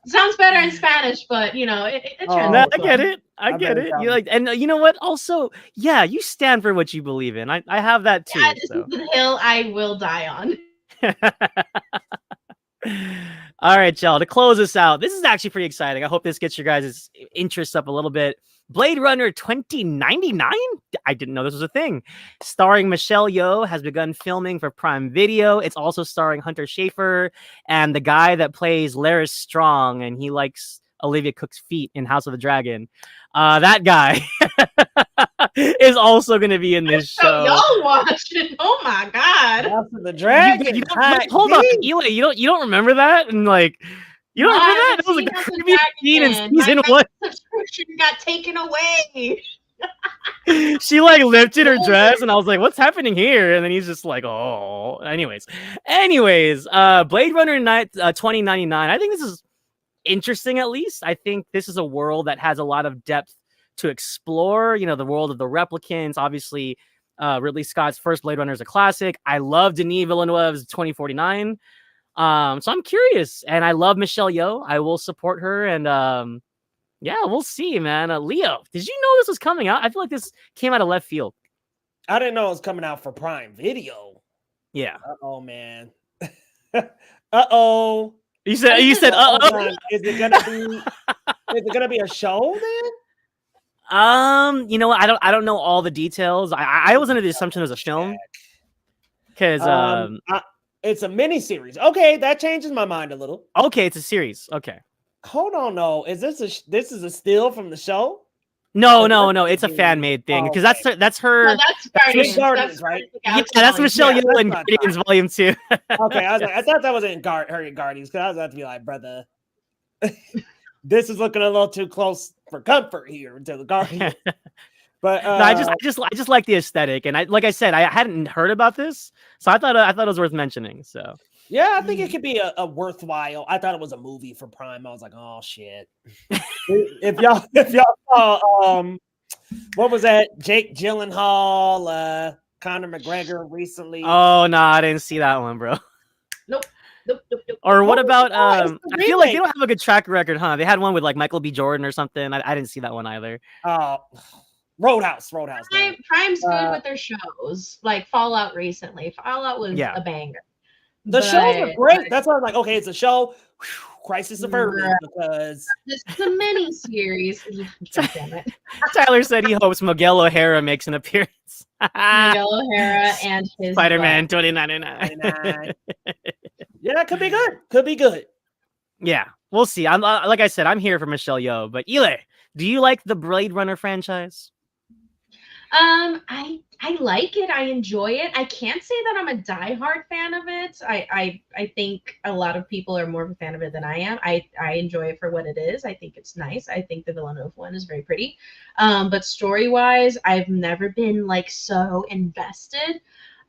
Sounds better in Spanish, but it
I get it. I get it. You and you know what? Also, you stand for what you believe in. I have that too.
Yeah, this is the hill I will die on.
All right, y'all. To close this out, this is actually pretty exciting. I hope this gets your guys' interest up a little bit. Blade Runner 2099? I didn't know this was a thing. Starring Michelle Yeoh has begun filming for Prime Video. It's also starring Hunter Schafer and the guy that plays Laris Strong, and he likes Olivia Cook's feet in House of the Dragon. That guy is also going to be in this
So
show.
y'all watch it. Oh my god.
House of the Dragon.
You don't, hold on, Eli. You don't remember that? And like, you don't remember that? That was like the creepiest scene in season one.
Subscription got taken away.
She like lifted her dress, and I was like, "What's happening here?" And then he's just like, "Oh." Anyways, Blade Runner 2099. I think this is interesting. At least I think this is a world that has a lot of depth to explore. You know, the world of the replicants. Obviously, Ridley Scott's first Blade Runner is a classic. I love Denis Villeneuve's 2049. So I'm curious, and I love Michelle Yeoh. I will support her, and yeah, we'll see, man. Leo, did you know this was coming out? I feel like this came out of left field.
I didn't know it was coming out for Prime Video.
Yeah.
Uh-oh, man. Uh-oh.
You said uh-oh.
Is it gonna be a show then?
You know what? I don't know all the details. I was under the assumption it was a film. Because
it's a mini-series. Okay, that changes my mind a little.
Okay, it's a series. Okay.
Hold on, no. Is this a still from the show?
No, it's a fan-made thing because that's her.
No, that's Guardians.
Guardians, right?
Yeah, that's Michelle Yeoh in Guardians Volume 2.
Okay, I thought that was in her Guardians because I was about to be like, brother, this is looking a little too close for comfort here to the Guardians. But
no, I just like the aesthetic, and like I said, I hadn't heard about this, so I thought it was worth mentioning. So.
Yeah, I think it could be a worthwhile. I thought it was a movie for Prime. I was like, oh shit. if y'all saw what was that? Jake Gyllenhaal, Conor McGregor recently.
Oh no, I didn't see that one, bro.
Nope.
Or what about I feel like they don't have a good track record, huh? They had one with like Michael B. Jordan or something. I didn't see that one either.
Roadhouse.
Prime's good with their shows, like Fallout recently. Fallout was a banger.
The shows are great. That's why I was like, okay, it's a show. Crisis of Earth because
this is a mini series. Damn it.
Tyler said he hopes Miguel O'Hara makes an appearance.
Miguel O'Hara and his
Spider-Man 2099.
Yeah, could be good. Could be good.
Yeah, we'll see. I'm like I said, I'm here for Michelle Yeoh. But Eli, do you like the Blade Runner franchise?
I like it. I enjoy it. I can't say that I'm a diehard fan of it. I think a lot of people are more of a fan of it than I am. I enjoy it for what it is. I think it's nice. I think the Villeneuve one is very pretty. But story-wise, I've never been like so invested.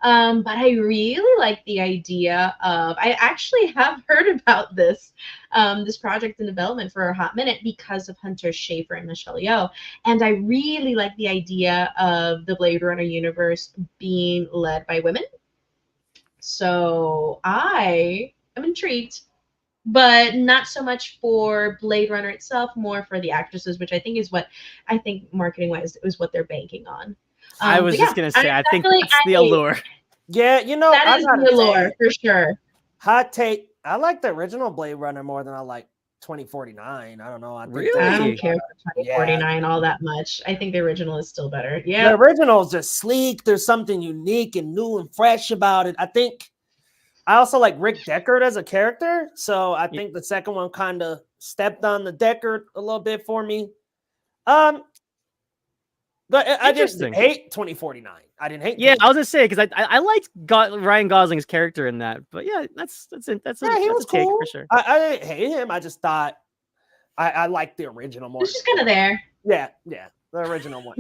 But I really like the idea of, I actually have heard about this project in development for a hot minute because of Hunter Schafer and Michelle Yeoh. And I really like the idea of the Blade Runner universe being led by women. So I am intrigued, but not so much for Blade Runner itself, more for the actresses, which I think is what I think marketing-wise is what they're banking on.
I was just gonna say, I think that's the allure.
Yeah, you know,
that is the allure for sure.
Hot take. I like the original Blade Runner more than I like 2049. I don't know. I
don't care for 2049 all that much. I think the original is still better. Yeah,
the original is just sleek. There's something unique and new and fresh about it. I also like Rick Deckard as a character, so I think the second one kind of stepped on the Deckard a little bit for me. But I didn't hate 2049. I didn't hate.
Yeah, I was gonna say because I liked Ryan Gosling's character in that. But yeah, that's
he
was
cool.
Take for sure.
I didn't hate him. I just thought I liked the original more.
It's just kind of there.
Yeah, the original one.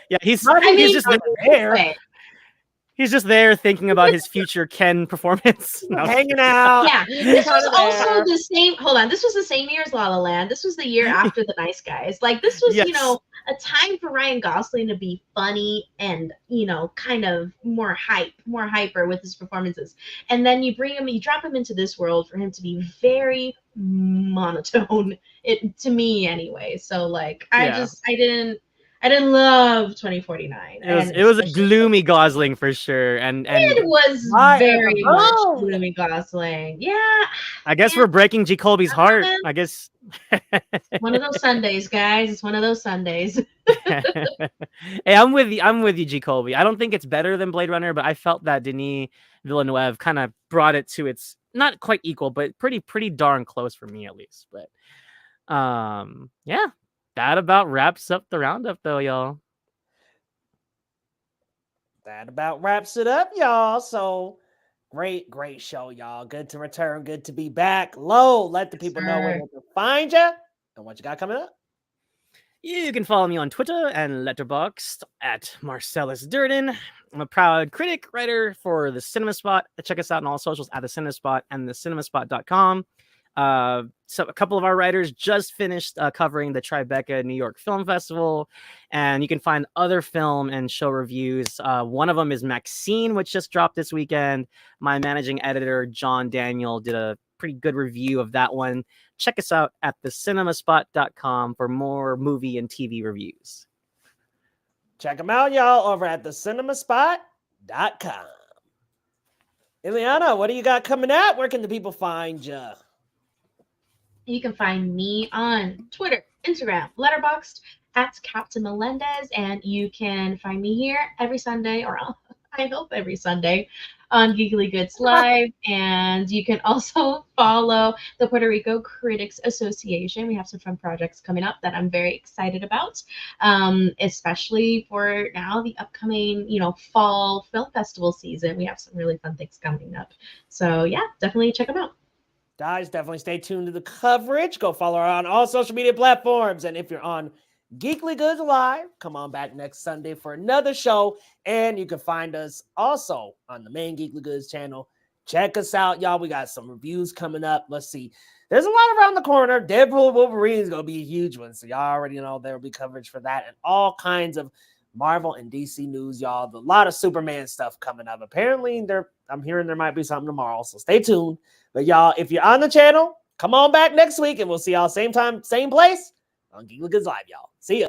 Yeah, he's just
there.
He's just there thinking about his future Ken performance.
Hanging out.
Yeah. This was also the same. Hold on. This was the same year as La La Land. This was the year after The Nice Guys. Like, this was, a time for Ryan Gosling to be funny and, kind of more hyper with his performances. And then you drop him into this world for him to be very monotone, to me anyway. So, like, I I didn't love 2049. And
It was a
especially
gloomy Gosling for sure, and
it was
Fire in the
very much
bone.
gloomy Gosling. Yeah,
I guess
man,
we're breaking G. Colby's
I don't know,
heart.
man.
I guess.
One of those Sundays, guys. It's one of those Sundays.
Hey, I'm with you. I'm with you, G. Colby. I don't think it's better than Blade Runner, but I felt that Denis Villeneuve kind of brought it to its not quite equal, but pretty darn close for me at least. But yeah, that about wraps up the roundup, though, y'all.
That about wraps it up, y'all. So great show, y'all. Good to return. Good to be back. Low, let the people know where
Sir.
they can find you and what you got coming up.
You can follow me on Twitter and Letterboxd at Marcellus Durden. I'm a proud critic, writer for the Cinema Spot. Check us out on all socials at the Cinema Spot and thecinemasspot.com. So a couple of our writers just finished covering the Tribeca New York Film Festival, and you can find other film and show reviews. One of them is Maxine, which just dropped this weekend. My managing editor, John Daniel, did a pretty good review of that one. Check us out at thecinemasspot.com for more movie and TV reviews.
Check them out, y'all, over at thecinemasspot.com. Ileana, what do you got coming up? Where can the people find you?
You can find me on Twitter, Instagram, Letterboxd at Captain Melendez, and you can find me here every Sunday, or I hope every Sunday, on Geekly Goods Live. And you can also follow the Puerto Rico Critics Association. We have some fun projects coming up that I'm very excited about, especially for now the upcoming, fall film festival season. We have some really fun things coming up. So yeah, definitely check them out.
Guys, definitely stay tuned to the coverage. Go follow her on all social media platforms. And if you're on Geekly Goods Live, come on back next Sunday for another show. And you can find us also on the main Geekly Goods channel. Check us out, y'all. We got some reviews coming up. Let's see. There's a lot around the corner. Deadpool Wolverine is going to be a huge one. So y'all already know there will be coverage for that and all kinds of Marvel and DC news, y'all. A lot of Superman stuff coming up. Apparently, I'm hearing there might be something tomorrow. So stay tuned. But y'all, if you're on the channel, come on back next week and we'll see y'all same time, same place on Geekly Goods Live, y'all. See ya.